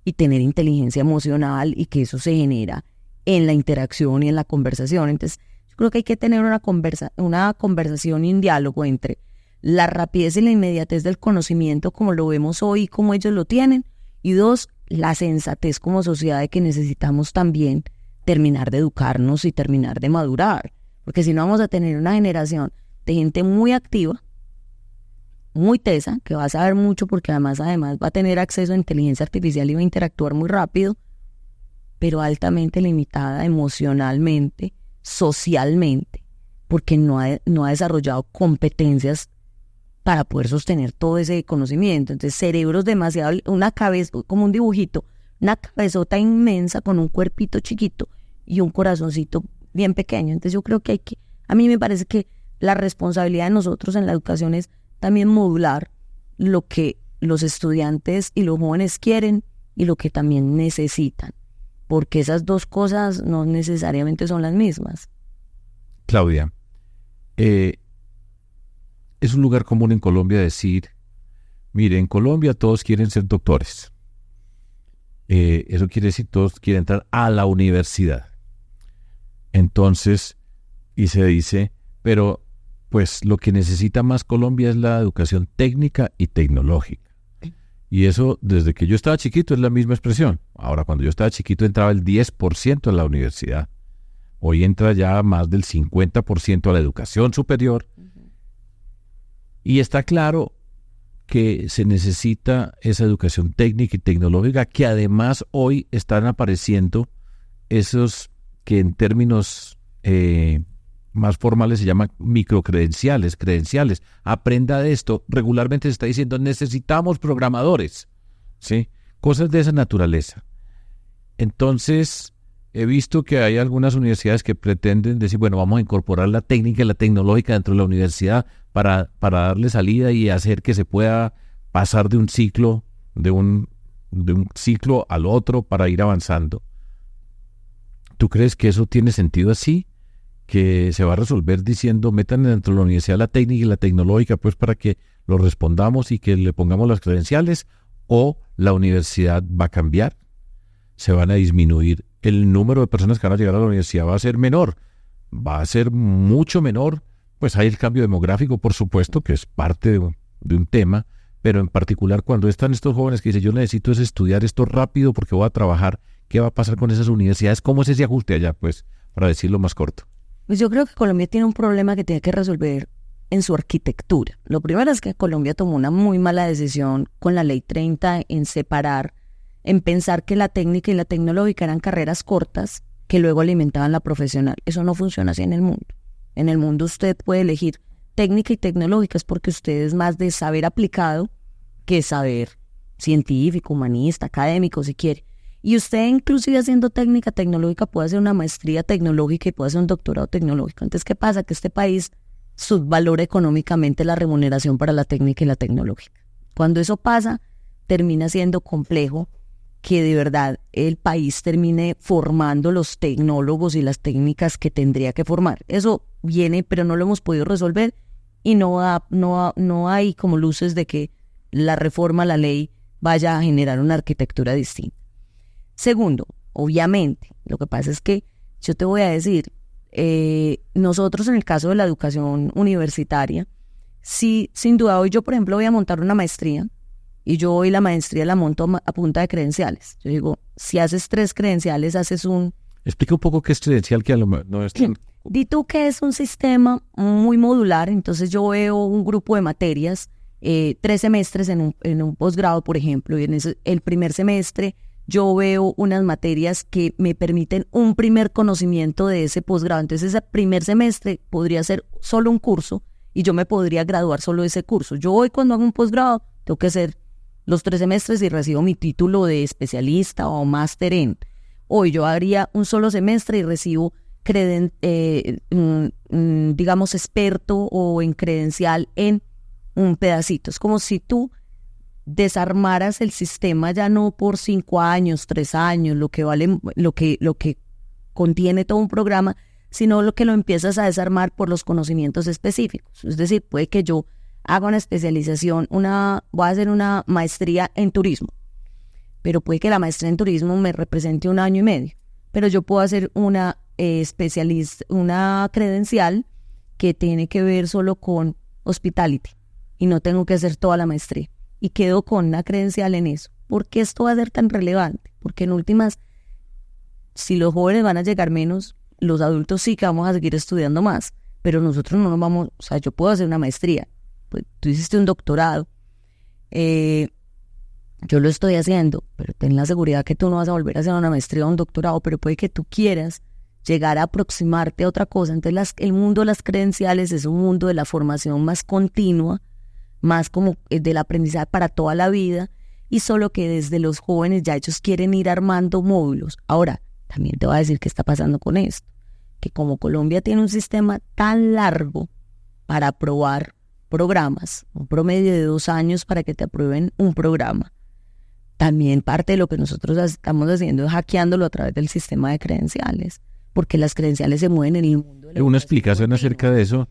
y tener inteligencia emocional y que eso se genera en la interacción y en la conversación. Entonces, yo creo que hay que tener una conversación y un diálogo entre la rapidez y la inmediatez del conocimiento como lo vemos hoy, como ellos lo tienen, y dos, la sensatez como sociedad de que necesitamos también terminar de educarnos y terminar de madurar, porque si no vamos a tener una generación de gente muy activa, muy tesa, que va a saber mucho porque además va a tener acceso a inteligencia artificial y va a interactuar muy rápido, pero altamente limitada emocionalmente, socialmente, porque no ha desarrollado competencias para poder sostener todo ese conocimiento. Entonces, cerebros demasiado, una cabeza, como un dibujito, una cabezota inmensa con un cuerpito chiquito y un corazoncito bien pequeño. Entonces, yo creo que a mí me parece que la responsabilidad de nosotros en la educación es también modular lo que los estudiantes y los jóvenes quieren y lo que también necesitan, porque esas dos cosas no necesariamente son las mismas. Claudia, es un lugar común en Colombia decir, mire, en Colombia todos quieren ser doctores. Eso quiere decir todos quieren entrar a la universidad. Entonces, y se dice, pero pues lo que necesita más Colombia es la educación técnica y tecnológica. Y eso, desde que yo estaba chiquito, es la misma expresión. Ahora, cuando yo estaba chiquito entraba el 10% a la universidad. Hoy entra ya más del 50% a la educación superior. Y está claro que se necesita esa educación técnica y tecnológica, que además hoy están apareciendo esos que en términos más formales se llaman microcredenciales, credenciales. Aprenda de esto. Regularmente se está diciendo necesitamos programadores, ¿sí? Cosas de esa naturaleza. Entonces, he visto que hay algunas universidades que pretenden decir, bueno, vamos a incorporar la técnica y la tecnológica dentro de la universidad para darle salida y hacer que se pueda pasar de un ciclo al otro para ir avanzando. ¿Tú crees que eso tiene sentido así? ¿Que se va a resolver diciendo metan dentro de la universidad la técnica y la tecnológica pues para que lo respondamos y que le pongamos las credenciales? ¿O la universidad va a cambiar? ¿Se van a disminuir? El número de personas que van a llegar a la universidad va a ser menor, va a ser mucho menor. Pues hay el cambio demográfico, por supuesto, que es parte de un tema, pero en particular cuando están estos jóvenes que dicen yo necesito es estudiar esto rápido porque voy a trabajar, ¿qué va a pasar con esas universidades? ¿Cómo es ese ajuste allá? Pues para decirlo más corto. Pues yo creo que Colombia tiene un problema que tiene que resolver en su arquitectura. Lo primero es que Colombia tomó una muy mala decisión con la Ley 30 en separar, en pensar que la técnica y la tecnológica eran carreras cortas que luego alimentaban la profesional. Eso no funciona así en el mundo. En el mundo usted puede elegir técnica y tecnológica, es porque usted es más de saber aplicado que saber científico, humanista, académico, si quiere. Y usted inclusive haciendo técnica tecnológica puede hacer una maestría tecnológica y puede hacer un doctorado tecnológico. Entonces, ¿qué pasa? Que este país subvalora económicamente la remuneración para la técnica y la tecnológica. Cuando eso pasa, termina siendo complejo que de verdad el país termine formando los tecnólogos y las técnicas que tendría que formar. Eso viene, pero no lo hemos podido resolver y no hay como luces de que la reforma a la ley vaya a generar una arquitectura distinta. Segundo, obviamente, lo que pasa es que yo te voy a decir, nosotros en el caso de la educación universitaria, sí, sin duda, hoy yo por ejemplo voy a montar una maestría y yo hoy la maestría la monto a punta de credenciales. Yo digo, si haces 3 credenciales, haces un... Explica un poco qué es credencial, que a lo mejor no es tan... Di tú que es un sistema muy modular, entonces yo veo un grupo de materias, 3 semestres en un posgrado, por ejemplo, y en el primer semestre yo veo unas materias que me permiten un primer conocimiento de ese posgrado. Entonces ese primer semestre podría ser solo un curso y yo me podría graduar solo de ese curso. Yo hoy cuando hago un posgrado tengo que hacer los 3 semestres y recibo mi título de especialista o máster en. Hoy yo haría un solo semestre y recibo digamos experto o en credencial en un pedacito. Es como si tú desarmaras el sistema ya no por 5 años, 3 años, lo que contiene todo un programa, sino lo que lo empiezas a desarmar por los conocimientos específicos. Es decir, puede que yo haga una especialización, voy a hacer una maestría en turismo, pero puede que la maestría en turismo me represente 1 año y medio, pero yo puedo hacer una una credencial que tiene que ver solo con hospitality y no tengo que hacer toda la maestría y quedo con una credencial en eso. ¿Por qué esto va a ser tan relevante? Porque en últimas, si los jóvenes van a llegar menos, los adultos sí que vamos a seguir estudiando más, pero nosotros no nos vamos, o sea, yo puedo hacer una maestría, pues tú hiciste un doctorado, yo lo estoy haciendo, pero ten la seguridad que tú no vas a volver a hacer una maestría o un doctorado, pero puede que tú quieras llegar a aproximarte a otra cosa. Entonces el mundo de las credenciales es un mundo de la formación más continua, más como del aprendizaje para toda la vida, y solo que desde los jóvenes ya ellos quieren ir armando módulos. Ahora, también te voy a decir qué está pasando con esto, que como Colombia tiene un sistema tan largo para aprobar programas, un promedio de 2 años para que te aprueben un programa, también parte de lo que nosotros estamos haciendo es hackeándolo a través del sistema de credenciales, porque las credenciales se mueven en el mundo de la una explicación acerca de eso,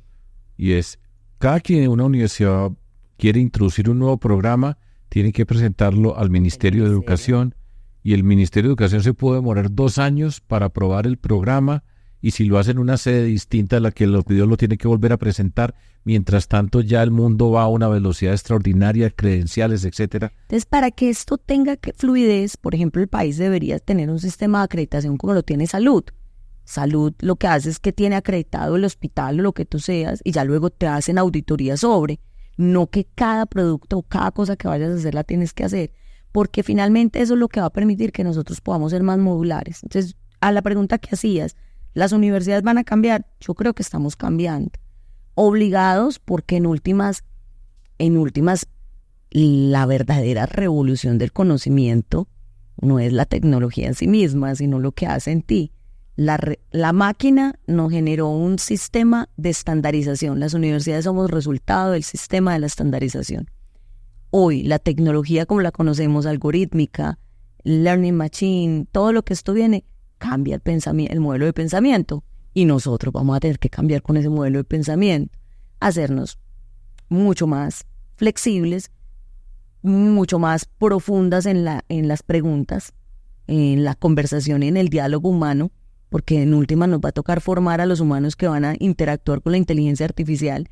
y es, cada que una universidad quiere introducir un nuevo programa, tiene que presentarlo al Ministerio de Educación, y el Ministerio de Educación se puede demorar 2 años para aprobar el programa, y si lo hace en una sede distinta a la que lo pidió, lo tiene que volver a presentar. Mientras tanto, ya el mundo va a una velocidad extraordinaria, credenciales, etcétera. Entonces, para que esto tenga fluidez, por ejemplo, el país debería tener un sistema de acreditación como lo tiene salud. Salud lo que hace es que tiene acreditado el hospital o lo que tú seas, y ya luego te hacen auditoría sobre, no que cada producto o cada cosa que vayas a hacer la tienes que hacer, porque finalmente eso es lo que va a permitir que nosotros podamos ser más modulares. Entonces, a la pregunta que hacías, ¿las universidades van a cambiar? Yo creo que estamos cambiando. Obligados, porque en últimas, la verdadera revolución del conocimiento no es la tecnología en sí misma, sino lo que hace en ti. La máquina nos generó un sistema de estandarización. Las universidades somos resultado del sistema de la estandarización. Hoy, la tecnología como la conocemos, algorítmica, learning machine, todo lo que esto viene, cambia el modelo de pensamiento, y nosotros vamos a tener que cambiar con ese modelo de pensamiento, hacernos mucho más flexibles, mucho más profundas en las preguntas, en la conversación y en el diálogo humano, porque en última nos va a tocar formar a los humanos que van a interactuar con la inteligencia artificial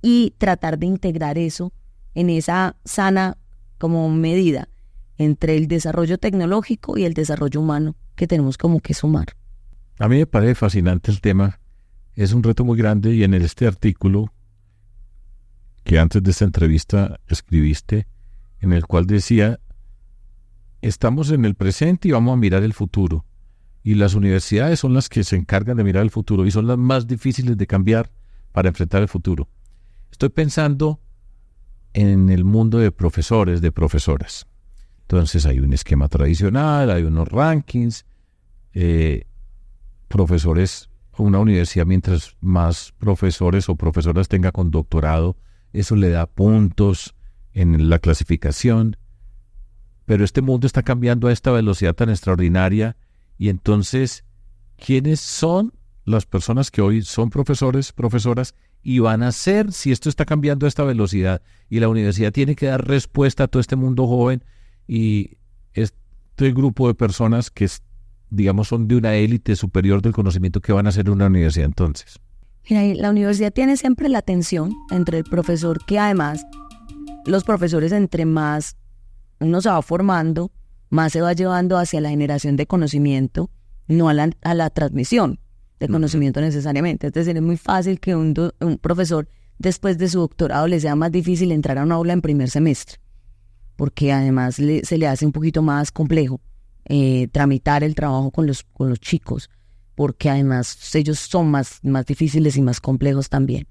y tratar de integrar eso en esa sana como medida entre el desarrollo tecnológico y el desarrollo humano que tenemos como que sumar. A mí me parece fascinante el tema, es un reto muy grande, y en este artículo que antes de esta entrevista escribiste, en el cual decía, estamos en el presente y vamos a mirar el futuro, y las universidades son las que se encargan de mirar el futuro y son las más difíciles de cambiar para enfrentar el futuro. Estoy pensando en el mundo de profesores, de profesoras. Entonces hay un esquema tradicional, hay unos rankings, profesores, una universidad mientras más profesores o profesoras tenga con doctorado, eso le da puntos en la clasificación, pero este mundo está cambiando a esta velocidad tan extraordinaria, y entonces, ¿quiénes son las personas que hoy son profesores, profesoras, y van a ser si esto está cambiando a esta velocidad? Y la universidad tiene que dar respuesta a todo este mundo joven, y este grupo de personas que, digamos, son de una élite superior del conocimiento, que van a hacer una universidad entonces. Mira, la universidad tiene siempre la tensión entre el profesor, que además los profesores, entre más uno se va formando, más se va llevando hacia la generación de conocimiento, no a la transmisión de conocimiento necesariamente. Es decir, es muy fácil que un profesor después de su doctorado le sea más difícil entrar a un aula en primer semestre, porque además se le hace un poquito más complejo tramitar el trabajo con los chicos, porque además ellos son más difíciles y más complejos también.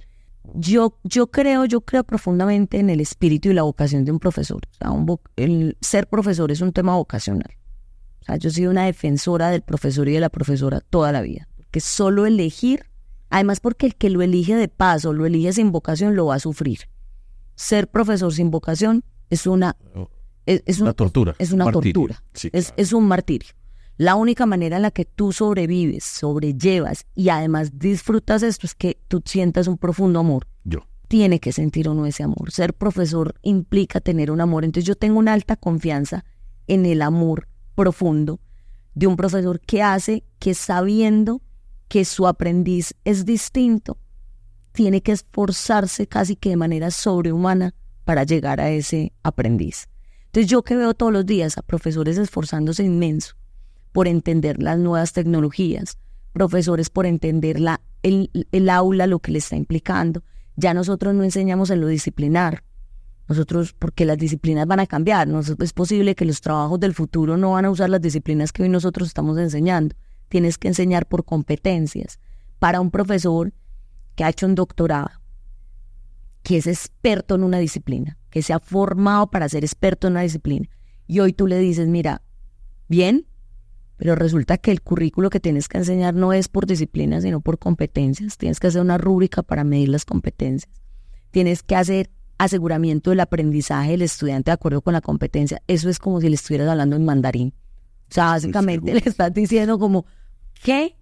Yo creo profundamente en el espíritu y la vocación de un profesor. O sea, el ser profesor es un tema vocacional. O sea, yo he sido una defensora del profesor y de la profesora toda la vida, porque solo elegir, además porque el que lo elige de paso, lo elige sin vocación, lo va a sufrir. Ser profesor sin vocación es una tortura. Es una tortura. Sí, es un martirio. La única manera en la que tú sobrevives, sobrellevas y además disfrutas esto es que tú sientas un profundo amor tiene que sentir uno ese amor. Ser profesor implica tener un amor. Entonces yo tengo una alta confianza en el amor profundo de un profesor que hace que, sabiendo que su aprendiz es distinto, tiene que esforzarse casi que de manera sobrehumana para llegar a ese aprendiz. Entonces yo que veo todos los días a profesores esforzándose inmenso por entender las nuevas tecnologías, profesores por entender el aula, lo que le está implicando. Ya nosotros no enseñamos en lo disciplinar, nosotros, porque las disciplinas van a cambiar, no es posible que los trabajos del futuro no van a usar las disciplinas que hoy nosotros estamos enseñando. Tienes que enseñar por competencias. Para un profesor que ha hecho un doctorado, que es experto en una disciplina, que se ha formado para ser experto en una disciplina, y hoy tú le dices, mira, bien, pero resulta que el currículo que tienes que enseñar no es por disciplina, sino por competencias. Tienes que hacer una rúbrica para medir las competencias. Tienes que hacer aseguramiento del aprendizaje del estudiante de acuerdo con la competencia. Eso es como si le estuvieras hablando en mandarín. O sea, básicamente le estás diciendo como, ¿qué?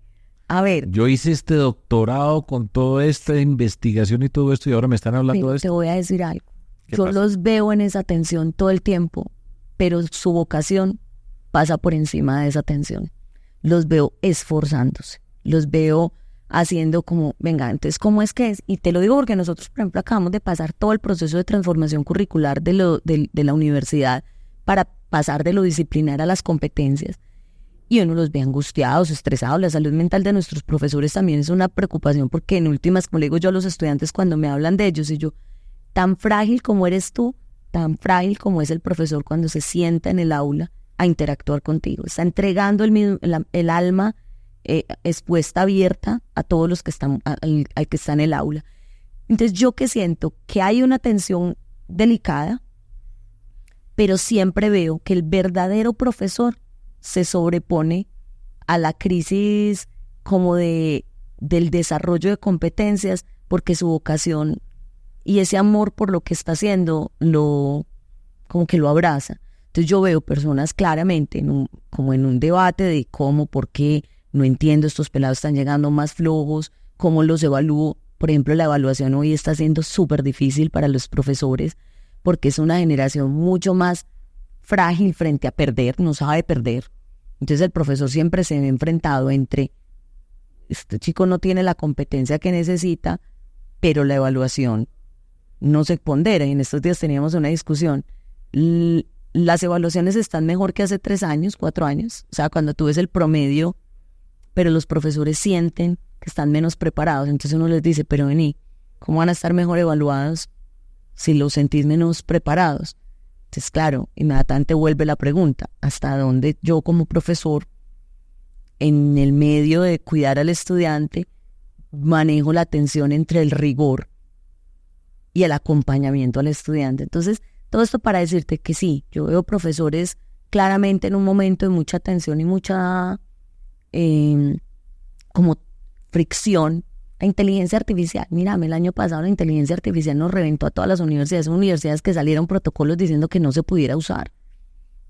A ver. Yo hice este doctorado con toda esta investigación y todo esto y ahora me están hablando de esto. Te voy a decir algo. Yo los veo en esa tensión todo el tiempo, pero su vocación pasa por encima de esa tensión. Los veo esforzándose, los veo haciendo como, venga, entonces, ¿cómo es que es? Y te lo digo porque nosotros, por ejemplo, acabamos de pasar todo el proceso de transformación curricular de la universidad para pasar de lo disciplinar a las competencias. Y uno los ve angustiados, estresados. La salud mental de nuestros profesores también es una preocupación porque en últimas, como le digo yo a los estudiantes cuando me hablan de ellos, y yo, tan frágil como eres tú, tan frágil como es el profesor cuando se sienta en el aula a interactuar contigo. Está entregando el alma expuesta, abierta a todos los que están, al que está en el aula. Entonces yo que siento que hay una tensión delicada, pero siempre veo que el verdadero profesor se sobrepone a la crisis como del desarrollo de competencias, porque su vocación y ese amor por lo que está haciendo como que lo abraza. Entonces yo veo personas claramente como en un debate de cómo, por qué, no entiendo, estos pelados están llegando más flojos, cómo los evalúo. Por ejemplo, la evaluación hoy está siendo súper difícil para los profesores porque es una generación mucho más frágil frente a perder, no sabe perder. Entonces el profesor siempre se ve enfrentado entre, este chico no tiene la competencia que necesita, pero la evaluación no se pondera. Y en estos días teníamos una discusión. Las evaluaciones están mejor que hace 3 años, 4 años. O sea, cuando tú ves el promedio, pero los profesores sienten que están menos preparados. Entonces uno les dice, pero vení, ¿cómo van a estar mejor evaluados si los sentís menos preparados? Entonces, claro, inmediatamente vuelve la pregunta, ¿hasta dónde yo como profesor, en el medio de cuidar al estudiante, manejo la tensión entre el rigor y el acompañamiento al estudiante? Entonces, todo esto para decirte que sí, yo veo profesores claramente en un momento de mucha tensión y mucha como fricción. La inteligencia artificial, mírame, el año pasado la inteligencia artificial nos reventó a todas las universidades que salieron protocolos diciendo que no se pudiera usar.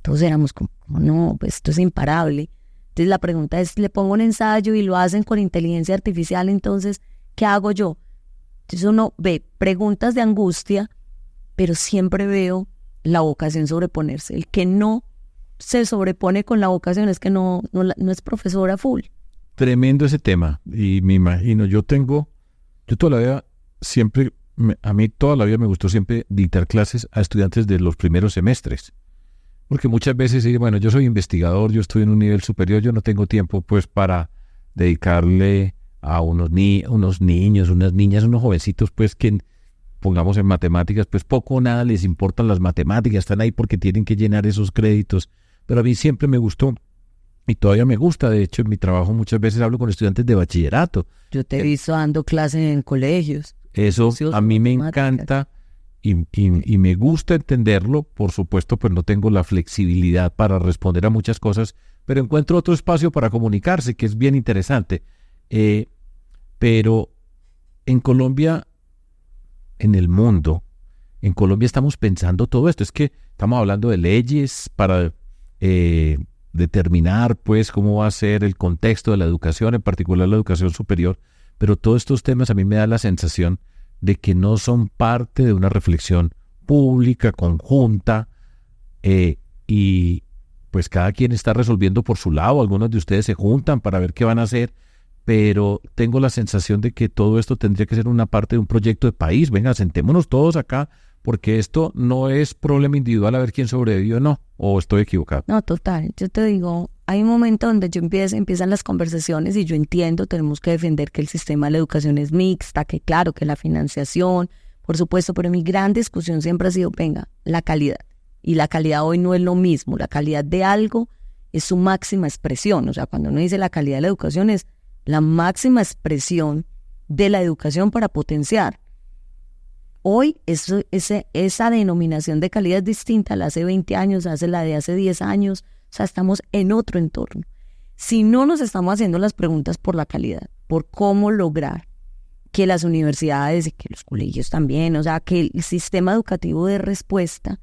Todos éramos como, no, pues esto es imparable. Entonces la pregunta es, le pongo un ensayo y lo hacen con inteligencia artificial, entonces, ¿qué hago yo? Entonces uno ve preguntas de angustia, pero siempre veo la vocación sobreponerse. El que no se sobrepone con la vocación es que no es profesora full. Tremendo ese tema, y me imagino, yo toda la vida siempre, a mí toda la vida me gustó siempre dictar clases a estudiantes de los primeros semestres, porque muchas veces, bueno, yo soy investigador, yo estoy en un nivel superior, yo no tengo tiempo pues para dedicarle a unos niños, unas niñas, unos jovencitos pues que pongamos en matemáticas, pues poco o nada les importan las matemáticas, están ahí porque tienen que llenar esos créditos, pero a mí siempre me gustó. Y todavía me gusta, de hecho, en mi trabajo muchas veces hablo con estudiantes de bachillerato. Yo te he visto dando clases en colegios. Eso a mí me encanta y me gusta entenderlo. Por supuesto, pues no tengo la flexibilidad para responder a muchas cosas, pero encuentro otro espacio para comunicarse, que es bien interesante. Pero en Colombia, en el mundo, en Colombia estamos pensando todo esto. Es que estamos hablando de leyes para determinar pues cómo va a ser el contexto de la educación, en particular la educación superior, pero todos estos temas a mí me da la sensación de que no son parte de una reflexión pública, conjunta, y pues cada quien está resolviendo por su lado. Algunos de ustedes se juntan para ver qué van a hacer, pero tengo la sensación de que todo esto tendría que ser una parte de un proyecto de país. Venga, sentémonos todos acá, porque esto no es problema individual a ver quién sobrevivió o no, o estoy equivocado. No, total. Yo te digo, hay un momento donde empiezan las conversaciones y yo entiendo, tenemos que defender que el sistema de la educación es mixta, que claro, que la financiación, por supuesto, pero mi gran discusión siempre ha sido, venga, la calidad. Y la calidad hoy no es lo mismo. La calidad de algo es su máxima expresión. O sea, cuando uno dice la calidad de la educación es la máxima expresión de la educación para potenciar. Hoy esa denominación de calidad es distinta a la hace 20 años, a la de hace 10 años. O sea, estamos en otro entorno. Si no nos estamos haciendo las preguntas por la calidad, por cómo lograr que las universidades y que los colegios también, o sea, que el sistema educativo dé respuesta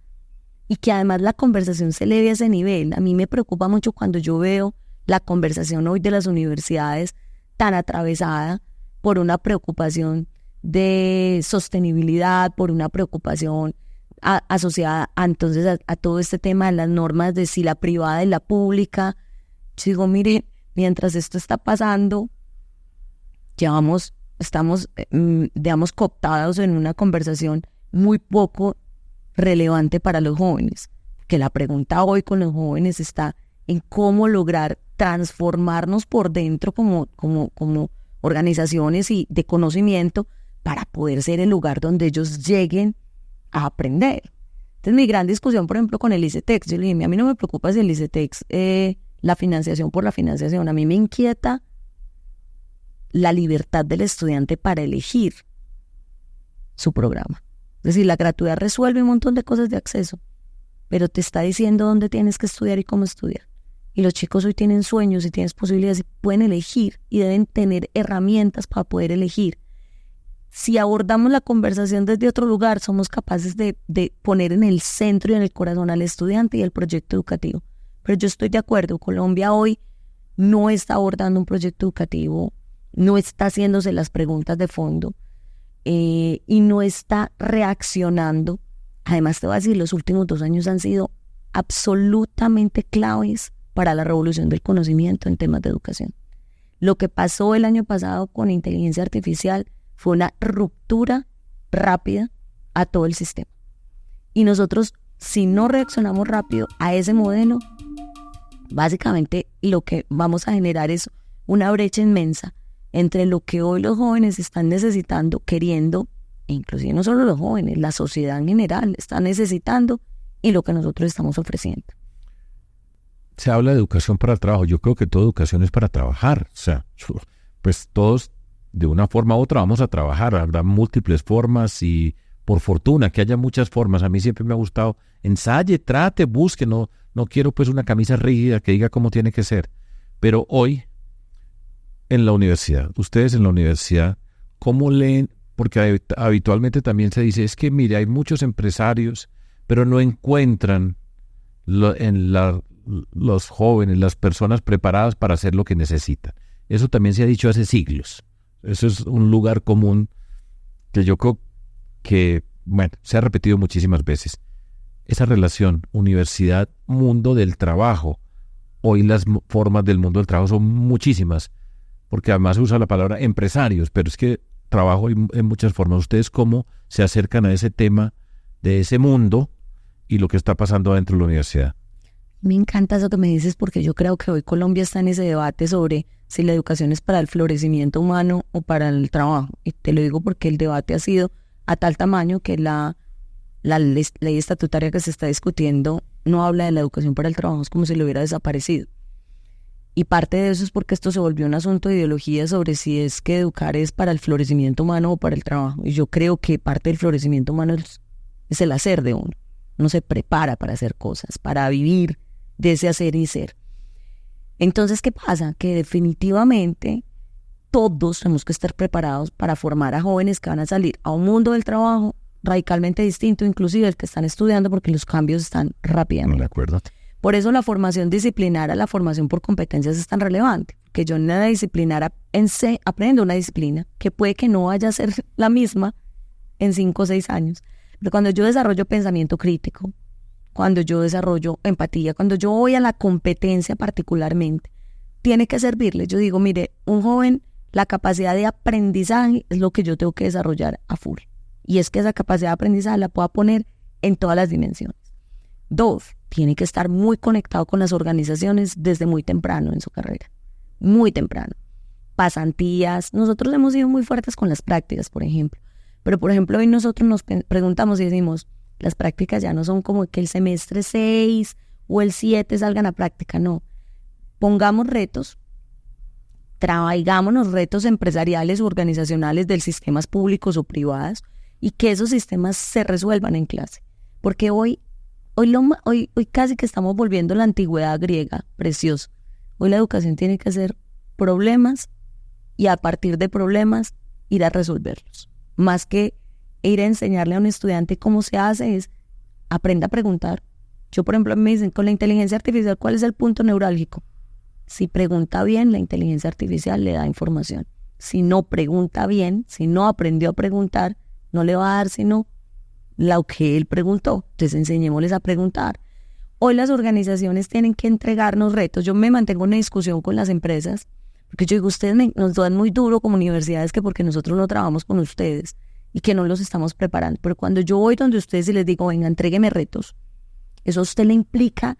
y que además la conversación se eleve a ese nivel. A mí me preocupa mucho cuando yo veo la conversación hoy de las universidades tan atravesada por una preocupación de sostenibilidad, por una preocupación asociada entonces a todo este tema de las normas de si la privada y la pública. Yo digo, mire, mientras esto está pasando, estamos, digamos, cooptados en una conversación muy poco relevante para los jóvenes. Que la pregunta hoy con los jóvenes está en cómo lograr transformarnos por dentro como organizaciones y de conocimiento para poder ser el lugar donde ellos lleguen a aprender. Entonces mi gran discusión, por ejemplo, con el ICETEX, yo le dije, a mí no me preocupa si el ICETEX, la financiación por la financiación, a mí me inquieta la libertad del estudiante para elegir su programa. Es decir, la gratuidad resuelve un montón de cosas de acceso, pero te está diciendo dónde tienes que estudiar y cómo estudiar. Y los chicos hoy tienen sueños y tienen posibilidades y pueden elegir y deben tener herramientas para poder elegir. Si abordamos la conversación desde otro lugar, somos capaces de poner en el centro y en el corazón al estudiante y al proyecto educativo. Pero yo estoy de acuerdo, Colombia hoy no está abordando un proyecto educativo, no está haciéndose las preguntas de fondo y no está reaccionando. Además, te voy a decir, los últimos 2 años han sido absolutamente claves para la revolución del conocimiento en temas de educación. Lo que pasó el año pasado con inteligencia artificial fue una ruptura rápida a todo el sistema. Y nosotros, si no reaccionamos rápido a ese modelo, básicamente lo que vamos a generar es una brecha inmensa entre lo que hoy los jóvenes están necesitando, queriendo, e inclusive no solo los jóvenes, la sociedad en general está necesitando y lo que nosotros estamos ofreciendo. Se habla de educación para el trabajo. Yo creo que toda educación es para trabajar. O sea, pues todos de una forma u otra vamos a trabajar. Habrá múltiples formas y por fortuna que haya muchas formas. A mí siempre me ha gustado ensaye, trate, busque. No quiero pues una camisa rígida que diga cómo tiene que ser. Pero hoy en la universidad, ustedes en la universidad, ¿cómo leen? Porque habitualmente también se dice, es que mire, hay muchos empresarios, pero no encuentran los jóvenes, las personas preparadas para hacer lo que necesitan. Eso también se ha dicho hace siglos. Eso es un lugar común que yo creo que, bueno, se ha repetido muchísimas veces. Esa relación universidad-mundo del trabajo. Hoy las formas del mundo del trabajo son muchísimas, porque además se usa la palabra empresarios, pero es que trabajo en muchas formas. ¿Ustedes cómo se acercan a ese tema de ese mundo y lo que está pasando dentro de la universidad? Me encanta eso que me dices porque yo creo que hoy Colombia está en ese debate sobre si la educación es para el florecimiento humano o para el trabajo. Y te lo digo porque el debate ha sido a tal tamaño que la ley estatutaria que se está discutiendo no habla de la educación para el trabajo, es como si le hubiera desaparecido. Y parte de eso es porque esto se volvió un asunto de ideología sobre si es que educar es para el florecimiento humano o para el trabajo. Y yo creo que parte del florecimiento humano es el hacer de uno. Uno se prepara para hacer cosas, para vivir de ese hacer y ser. Entonces, ¿qué pasa? Que definitivamente todos tenemos que estar preparados para formar a jóvenes que van a salir a un mundo del trabajo radicalmente distinto, inclusive el que están estudiando, porque los cambios están rápidamente. De acuerdo. Por eso la formación disciplinaria, la formación por competencias es tan relevante, que yo en la disciplinaria aprendo una disciplina que puede que no vaya a ser la misma en 5 o 6 años. Pero cuando yo desarrollo pensamiento crítico, cuando yo desarrollo empatía, cuando yo voy a la competencia particularmente, tiene que servirle. Yo digo, mire, un joven, la capacidad de aprendizaje es lo que yo tengo que desarrollar a full. Y es que esa capacidad de aprendizaje la pueda poner en todas las dimensiones. 2, tiene que estar muy conectado con las organizaciones desde muy temprano en su carrera. Muy temprano. Pasantías. Nosotros hemos sido muy fuertes con las prácticas, por ejemplo. Pero, por ejemplo, hoy nosotros nos preguntamos y decimos, las prácticas ya no son como que el semestre 6 o el 7 salgan a práctica, no. Pongamos retos, traigámonos retos empresariales o organizacionales de sistemas públicos o privados y que esos sistemas se resuelvan en clase. Porque hoy casi que estamos volviendo a la antigüedad griega, precioso. Hoy la educación tiene que hacer problemas y a partir de problemas ir a resolverlos. Más que ir a enseñarle a un estudiante cómo se hace, es aprenda a preguntar. Yo, por ejemplo, me dicen, con la inteligencia artificial, ¿cuál es el punto neurálgico? Si pregunta bien, la inteligencia artificial le da información. Si no pregunta bien, si no aprendió a preguntar, no le va a dar sino lo que él preguntó. Entonces enseñémosles a preguntar. Hoy las organizaciones tienen que entregarnos retos. Yo me mantengo en una discusión con las empresas, porque yo digo, ustedes nos dan muy duro como universidades que porque nosotros no trabajamos con ustedes y que no los estamos preparando. Pero cuando yo voy donde ustedes y les digo, venga, entrégueme retos, eso a usted le implica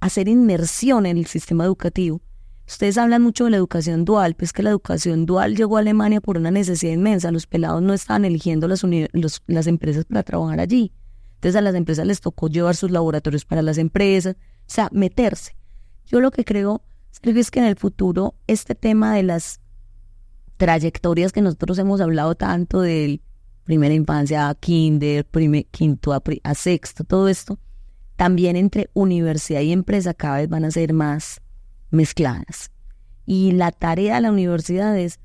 hacer inmersión en el sistema educativo. Ustedes hablan mucho de la educación dual, pues que la educación dual llegó a Alemania por una necesidad inmensa. Los pelados no estaban eligiendo las empresas para trabajar allí. Entonces a las empresas les tocó llevar sus laboratorios para las empresas, o sea, meterse. Yo lo que creo, Sergio, es que en el futuro este tema de las trayectorias que nosotros hemos hablado tanto de primera infancia a kinder, quinto a sexto, todo esto, también entre universidad y empresa cada vez van a ser más mezcladas. Y la tarea de la universidad es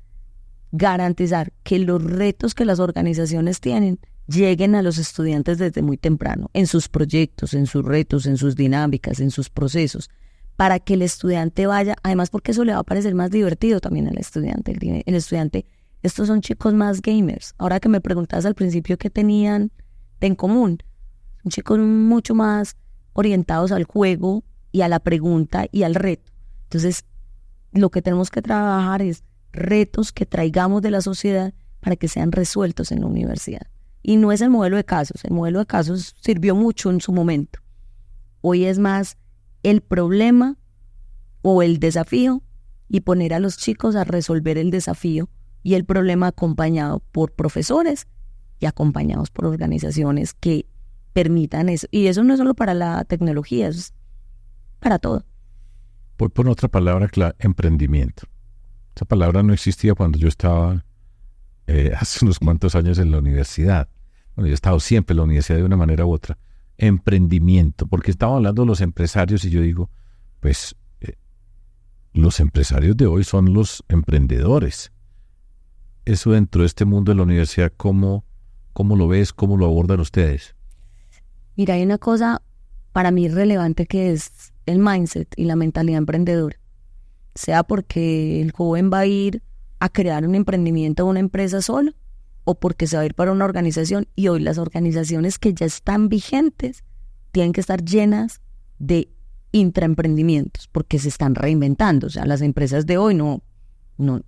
garantizar que los retos que las organizaciones tienen lleguen a los estudiantes desde muy temprano, en sus proyectos, en sus retos, en sus dinámicas, en sus procesos, para que el estudiante vaya, además porque eso le va a parecer más divertido también al estudiante. El estudiante, estos son chicos más gamers. Ahora que me preguntabas al principio qué tenían en común, son chicos mucho más orientados al juego y a la pregunta y al reto. Entonces, lo que tenemos que trabajar es retos que traigamos de la sociedad para que sean resueltos en la universidad. Y no es el modelo de casos. El modelo de casos sirvió mucho en su momento. Hoy es más el problema o el desafío y poner a los chicos a resolver el desafío y el problema acompañado por profesores y acompañados por organizaciones que permitan eso. Y eso no es solo para la tecnología, eso es para todo. Voy por otra palabra, emprendimiento. Esa palabra no existía cuando yo estaba hace unos cuantos años en la universidad. Bueno, yo he estado siempre en la universidad de una manera u otra. Emprendimiento, porque estaba hablando de los empresarios y yo digo, pues los empresarios de hoy son los emprendedores. Eso dentro de este mundo de la universidad, ¿cómo lo ves? ¿Cómo lo abordan ustedes? Mira, hay una cosa para mí relevante que es el mindset y la mentalidad emprendedora. Sea porque el joven va a ir a crear un emprendimiento o una empresa solo, o porque se va a ir para una organización, y hoy las organizaciones que ya están vigentes tienen que estar llenas de intraemprendimientos, porque se están reinventando. O sea, las empresas de hoy no,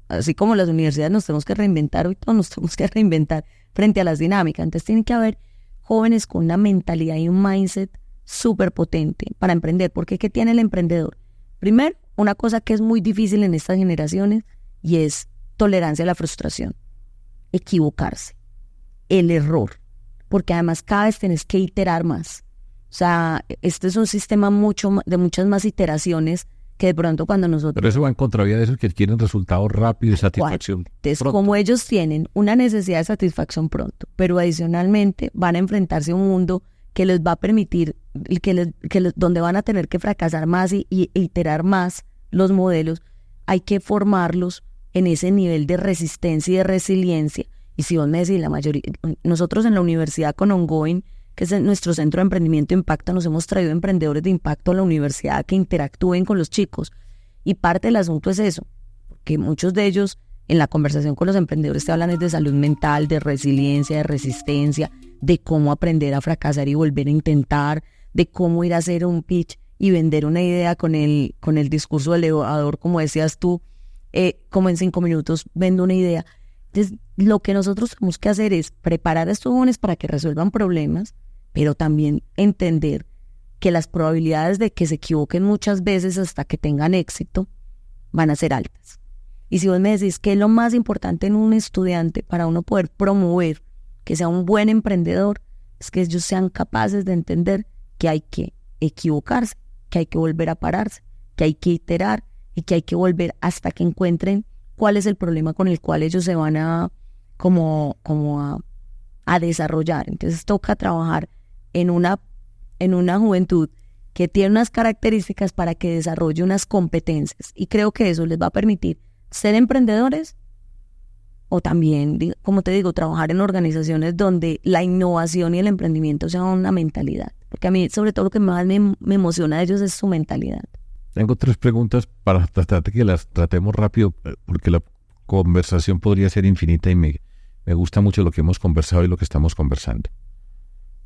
así como las universidades nos tenemos que reinventar, hoy todos nos tenemos que reinventar frente a las dinámicas. Entonces tiene que haber jóvenes con una mentalidad y un mindset súper potente para emprender. Porque ¿qué tiene el emprendedor? Primero, una cosa que es muy difícil en estas generaciones y es tolerancia a la frustración. Equivocarse, el error, porque además cada vez tenés que iterar más. O sea, este es un sistema de muchas más iteraciones que de pronto cuando nosotros... Pero eso va en contravía de esos que quieren resultados rápidos y satisfacción Entonces, pronto. como ellos tienen una necesidad de satisfacción pronto, pero adicionalmente van a enfrentarse a un mundo que les va a permitir, donde van a tener que fracasar más y iterar más los modelos, hay que formarlos en ese nivel de resistencia y de resiliencia. Y si vos me decís, la mayoría, nosotros en la universidad con Ongoing, que es nuestro centro de emprendimiento e impacto, nos hemos traído emprendedores de impacto a la universidad que interactúen con los chicos. Y parte del asunto es eso, porque muchos de ellos en la conversación con los emprendedores te hablan es de salud mental, de resiliencia, de resistencia, de cómo aprender a fracasar y volver a intentar, de cómo ir a hacer un pitch y vender una idea con el discurso elevador, como decías tú, como en 5 minutos vendo una idea. Entonces, lo que nosotros tenemos que hacer es preparar a estos jóvenes para que resuelvan problemas, pero también entender que las probabilidades de que se equivoquen muchas veces hasta que tengan éxito van a ser altas. Y si vos me decís que es lo más importante en un estudiante para uno poder promover que sea un buen emprendedor, es que ellos sean capaces de entender que hay que equivocarse, que hay que volver a pararse, que hay que iterar y que hay que volver hasta que encuentren cuál es el problema con el cual ellos se van a desarrollar. Entonces toca trabajar en una juventud que tiene unas características para que desarrolle unas competencias, y creo que eso les va a permitir ser emprendedores o también, como te digo, trabajar en organizaciones donde la innovación y el emprendimiento sean una mentalidad, porque a mí sobre todo lo que más me emociona de ellos es su mentalidad. Tengo 3 preguntas para tratar de que las tratemos rápido, porque la conversación podría ser infinita y me gusta mucho lo que hemos conversado y lo que estamos conversando.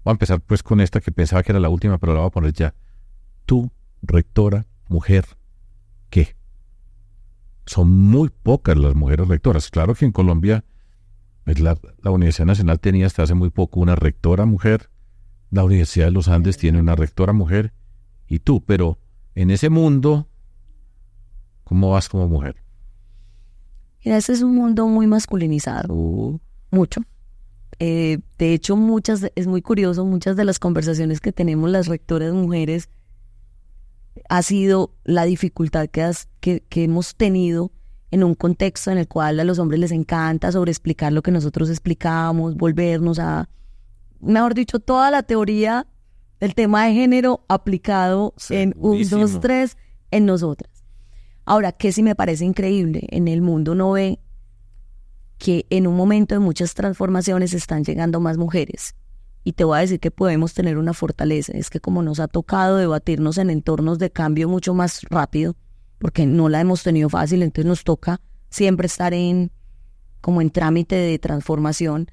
Voy a empezar pues con esta que pensaba que era la última, pero la voy a poner ya. Tú, rectora, mujer, ¿qué? Son muy pocas las mujeres rectoras. Claro que en Colombia pues la Universidad Nacional tenía hasta hace muy poco una rectora mujer, la Universidad de los Andes tiene una rectora mujer, y tú, pero en ese mundo, ¿cómo vas como mujer? Mira, ese es un mundo muy masculinizado, mucho. De hecho, es muy curioso, muchas de las conversaciones que tenemos las rectoras mujeres ha sido la dificultad que hemos tenido en un contexto en el cual a los hombres les encanta sobreexplicar lo que nosotros explicamos, volvernos a, mejor dicho, toda la teoría del tema de género aplicado en 1, 2, 3 en nosotras. Ahora, que sí me parece increíble, en el mundo uno ve que en un momento de muchas transformaciones están llegando más mujeres. Y te voy a decir que podemos tener una fortaleza, es que como nos ha tocado debatirnos en entornos de cambio mucho más rápido, porque no la hemos tenido fácil, entonces nos toca siempre estar como en trámite de transformación,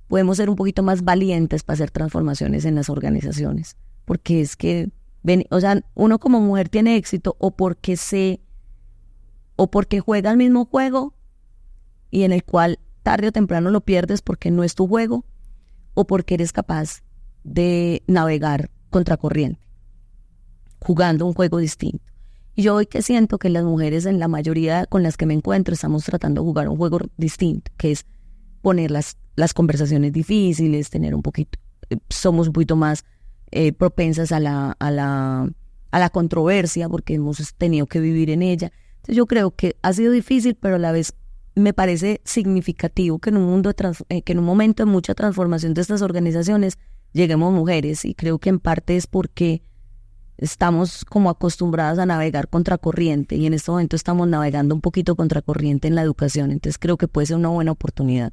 podemos ser un poquito más valientes para hacer transformaciones en las organizaciones, porque es que, uno como mujer tiene éxito o porque juega el mismo juego y en el cual tarde o temprano lo pierdes porque no es tu juego, o porque eres capaz de navegar contracorriente, jugando un juego distinto. Y yo hoy que siento que las mujeres, en la mayoría con las que me encuentro, estamos tratando de jugar un juego distinto, que es poner las conversaciones difíciles, somos un poquito más propensas a la controversia, porque hemos tenido que vivir en ella. Entonces yo creo que ha sido difícil, pero a la vez me parece significativo que en un momento de mucha transformación de estas organizaciones lleguemos mujeres, y creo que en parte es porque estamos como acostumbradas a navegar contracorriente, y en este momento estamos navegando un poquito contracorriente en la educación, entonces creo que puede ser una buena oportunidad.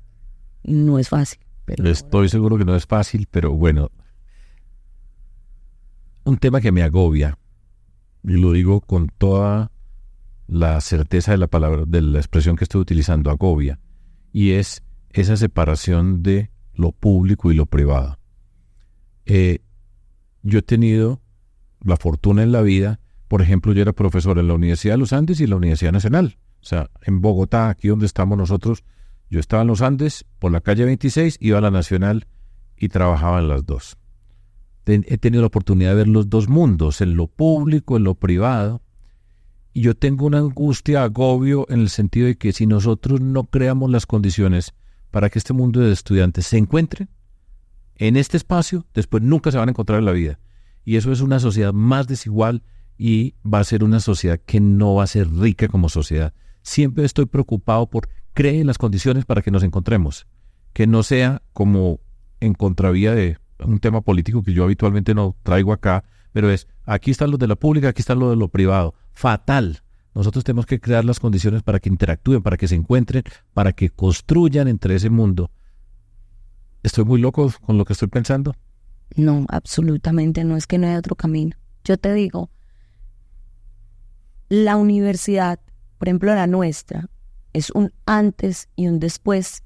No es fácil. Pero estoy seguro que no es fácil, pero bueno, un tema que me agobia, y lo digo con toda la certeza de la palabra, de la expresión que estoy utilizando, agobia, y es esa separación de lo público y lo privado. Yo he tenido la fortuna en la vida, por ejemplo, yo era profesor en la Universidad de los Andes y en la Universidad Nacional, o sea, en Bogotá, aquí donde estamos nosotros, yo estaba en los Andes, por la calle 26, iba a la Nacional y trabajaba en las dos. He tenido la oportunidad de ver los dos mundos, en lo público, en lo privado. Y yo tengo una angustia, agobio, en el sentido de que si nosotros no creamos las condiciones para que este mundo de estudiantes se encuentren en este espacio, después nunca se van a encontrar en la vida. Y eso es una sociedad más desigual y va a ser una sociedad que no va a ser rica como sociedad. Siempre estoy preocupado por crear las condiciones para que nos encontremos, que no sea como en contravía de un tema político que yo habitualmente no traigo acá, pero es, aquí están los de la pública, aquí están los de lo privado. Fatal. Nosotros tenemos que crear las condiciones para que interactúen, para que se encuentren, para que construyan entre ese mundo. ¿Estoy muy loco con lo que estoy pensando? No, absolutamente no, es que no hay otro camino. Yo te digo, la universidad, por ejemplo la nuestra, es un antes y un después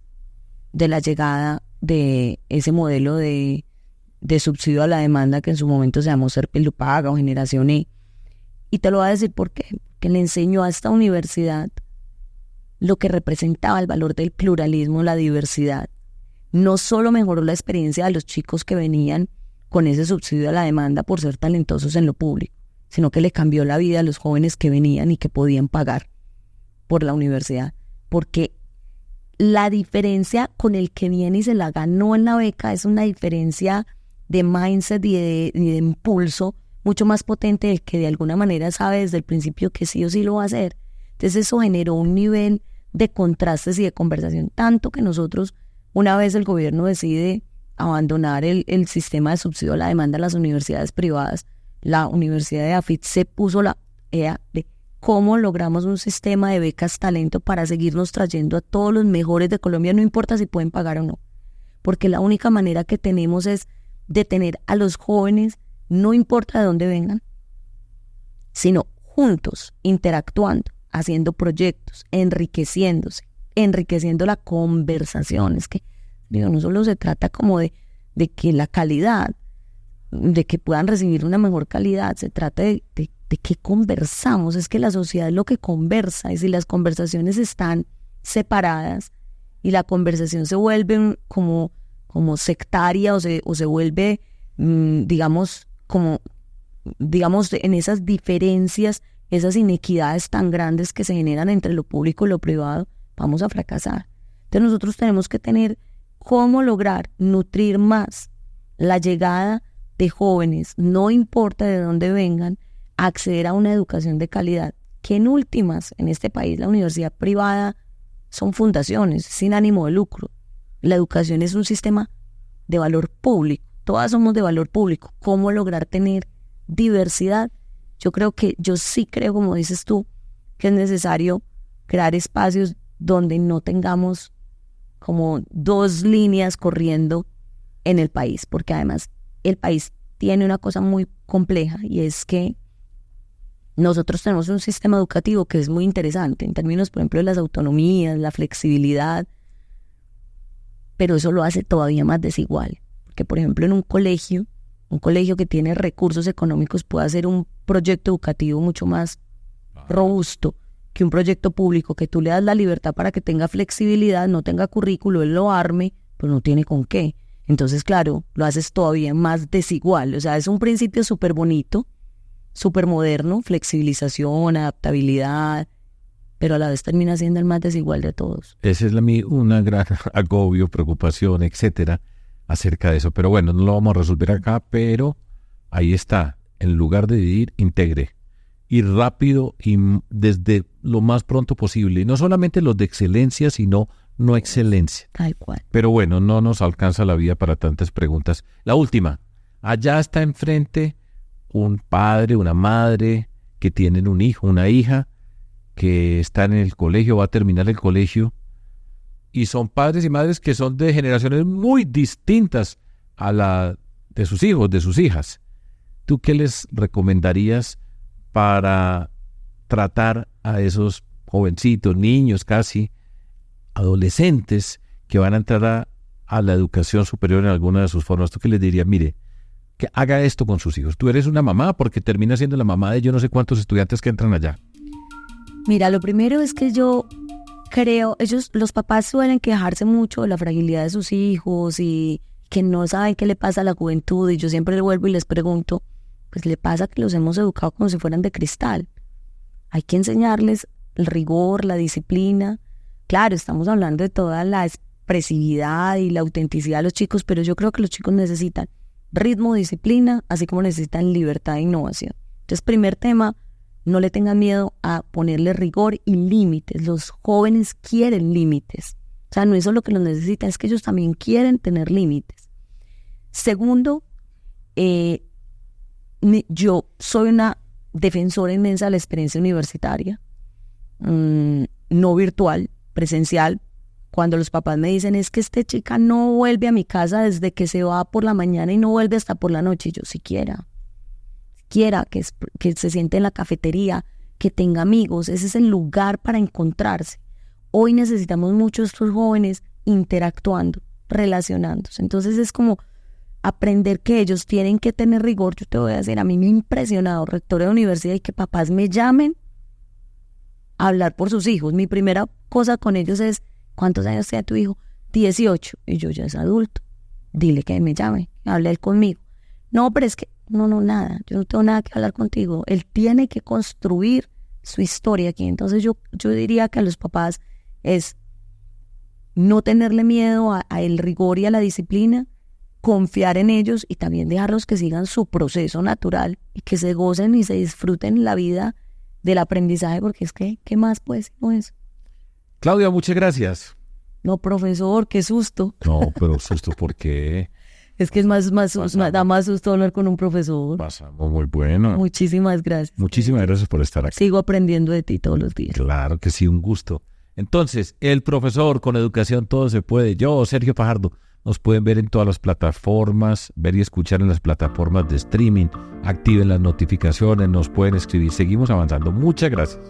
de la llegada de ese modelo de subsidio a la demanda que en su momento se llamó Serpil Paga o Generación E. Y te lo voy a decir por qué. Que le enseñó a esta universidad lo que representaba el valor del pluralismo, la diversidad. No solo mejoró la experiencia de los chicos que venían con ese subsidio a la demanda por ser talentosos en lo público, sino que le cambió la vida a los jóvenes que venían y que podían pagar por la universidad. Porque la diferencia con el que viene y se la ganó en la beca es una diferencia de mindset y de impulso mucho más potente del que de alguna manera sabe desde el principio que sí o sí lo va a hacer. Entonces eso generó un nivel de contrastes y de conversación, tanto que nosotros, una vez el gobierno decide abandonar el sistema de subsidio a la demanda a las universidades privadas, la Universidad de AFIT se puso la idea de cómo logramos un sistema de becas talento para seguirnos trayendo a todos los mejores de Colombia, no importa si pueden pagar o no, porque la única manera que tenemos es de tener a los jóvenes, no importa de dónde vengan, sino juntos, interactuando, haciendo proyectos, enriqueciéndose, enriqueciendo la conversación. Es que no solo se trata como de que la calidad, de que puedan recibir una mejor calidad, se trata de qué conversamos. Es que la sociedad es lo que conversa, y si las conversaciones están separadas y la conversación se vuelve como sectaria o se vuelve, digamos, en esas diferencias, esas inequidades tan grandes que se generan entre lo público y lo privado, vamos a fracasar. Entonces nosotros tenemos que tener cómo lograr nutrir más la llegada de jóvenes, no importa de dónde vengan, a acceder a una educación de calidad, que en últimas, en este país, la universidad privada son fundaciones sin ánimo de lucro. La educación es un sistema de valor público, todas somos de valor público. ¿Cómo lograr tener diversidad? Yo sí creo, como dices tú, que es necesario crear espacios donde no tengamos como dos líneas corriendo en el país, porque además el país tiene una cosa muy compleja, y es que nosotros tenemos un sistema educativo que es muy interesante en términos, por ejemplo, de las autonomías, la flexibilidad, pero eso lo hace todavía más desigual, porque por ejemplo en un colegio que tiene recursos económicos puede hacer un proyecto educativo mucho más robusto que un proyecto público, que tú le das la libertad para que tenga flexibilidad, no tenga currículo, él lo arme, pero no tiene con qué. Entonces, claro, lo haces todavía más desigual. O sea, es un principio súper bonito, súper moderno, flexibilización, adaptabilidad, pero a la vez termina siendo el más desigual de todos. Esa es una gran agobio, preocupación, etcétera, acerca de eso. Pero bueno, no lo vamos a resolver acá, pero ahí está. En lugar de dividir, integre. Y rápido y desde lo más pronto posible. Y no solamente los de excelencia, sino no excelencia. Tal cual. Pero bueno, no nos alcanza la vida para tantas preguntas. La última. Allá está enfrente un padre, una madre que tienen un hijo, una hija que está en el colegio, va a terminar el colegio. Y son padres y madres que son de generaciones muy distintas a la de sus hijos, de sus hijas. ¿Tú qué les recomendarías para tratar a esos jovencitos, niños casi, adolescentes que van a entrar a la educación superior en alguna de sus formas? ¿Tú qué les dirías? Mire, que haga esto con sus hijos. Tú eres una mamá porque termina siendo la mamá de yo no sé cuántos estudiantes que entran allá. Mira, lo primero es que yo creo, los papás suelen quejarse mucho de la fragilidad de sus hijos y que no saben qué le pasa a la juventud, y yo siempre vuelvo y les pregunto, pues le pasa que los hemos educado como si fueran de cristal. Hay que enseñarles el rigor, la disciplina. Claro, estamos hablando de toda la expresividad y la autenticidad de los chicos, pero yo creo que los chicos necesitan ritmo, disciplina, así como necesitan libertad e innovación. Entonces, primer tema, no le tengan miedo a ponerle rigor y límites. Los jóvenes quieren límites. O sea, no es solo que los necesitan, es que ellos también quieren tener límites. Segundo, yo soy una defensora inmensa de la experiencia universitaria, no virtual, presencial. Cuando los papás me dicen, es que esta chica no vuelve a mi casa desde que se va por la mañana y no vuelve hasta por la noche, yo siquiera que se siente en la cafetería, que tenga amigos, ese es el lugar para encontrarse. hoy necesitamos mucho estos jóvenes interactuando, relacionándose. Entonces es como aprender que ellos tienen que tener rigor. Yo te voy a decir, a mí me ha impresionado, rectora de universidad, y que papás me llamen a hablar por sus hijos. Mi primera cosa con ellos es, ¿cuántos años tiene tu hijo? 18. Y yo, ya es adulto. Dile que me llame, hable él conmigo. No, pero es que, no, nada. Yo no tengo nada que hablar contigo. Él tiene que construir su historia aquí. Entonces yo diría que a los papás es no tenerle miedo a el rigor y a la disciplina, confiar en ellos y también dejarlos que sigan su proceso natural y que se gocen y se disfruten la vida del aprendizaje, porque es que, ¿qué más pues no es? Claudia, muchas gracias. No, profesor, qué susto. No, pero susto, ¿por qué? Es que da más susto hablar con un profesor. Pasamos muy bueno. Muchísimas gracias. Muchísimas gracias por estar aquí. Sigo aprendiendo de ti todos los días. Claro que sí, un gusto. Entonces, el profesor con educación todo se puede. Yo, Sergio Fajardo, nos pueden ver en todas las plataformas, ver y escuchar en las plataformas de streaming. Activen las notificaciones, nos pueden escribir. Seguimos avanzando. Muchas gracias.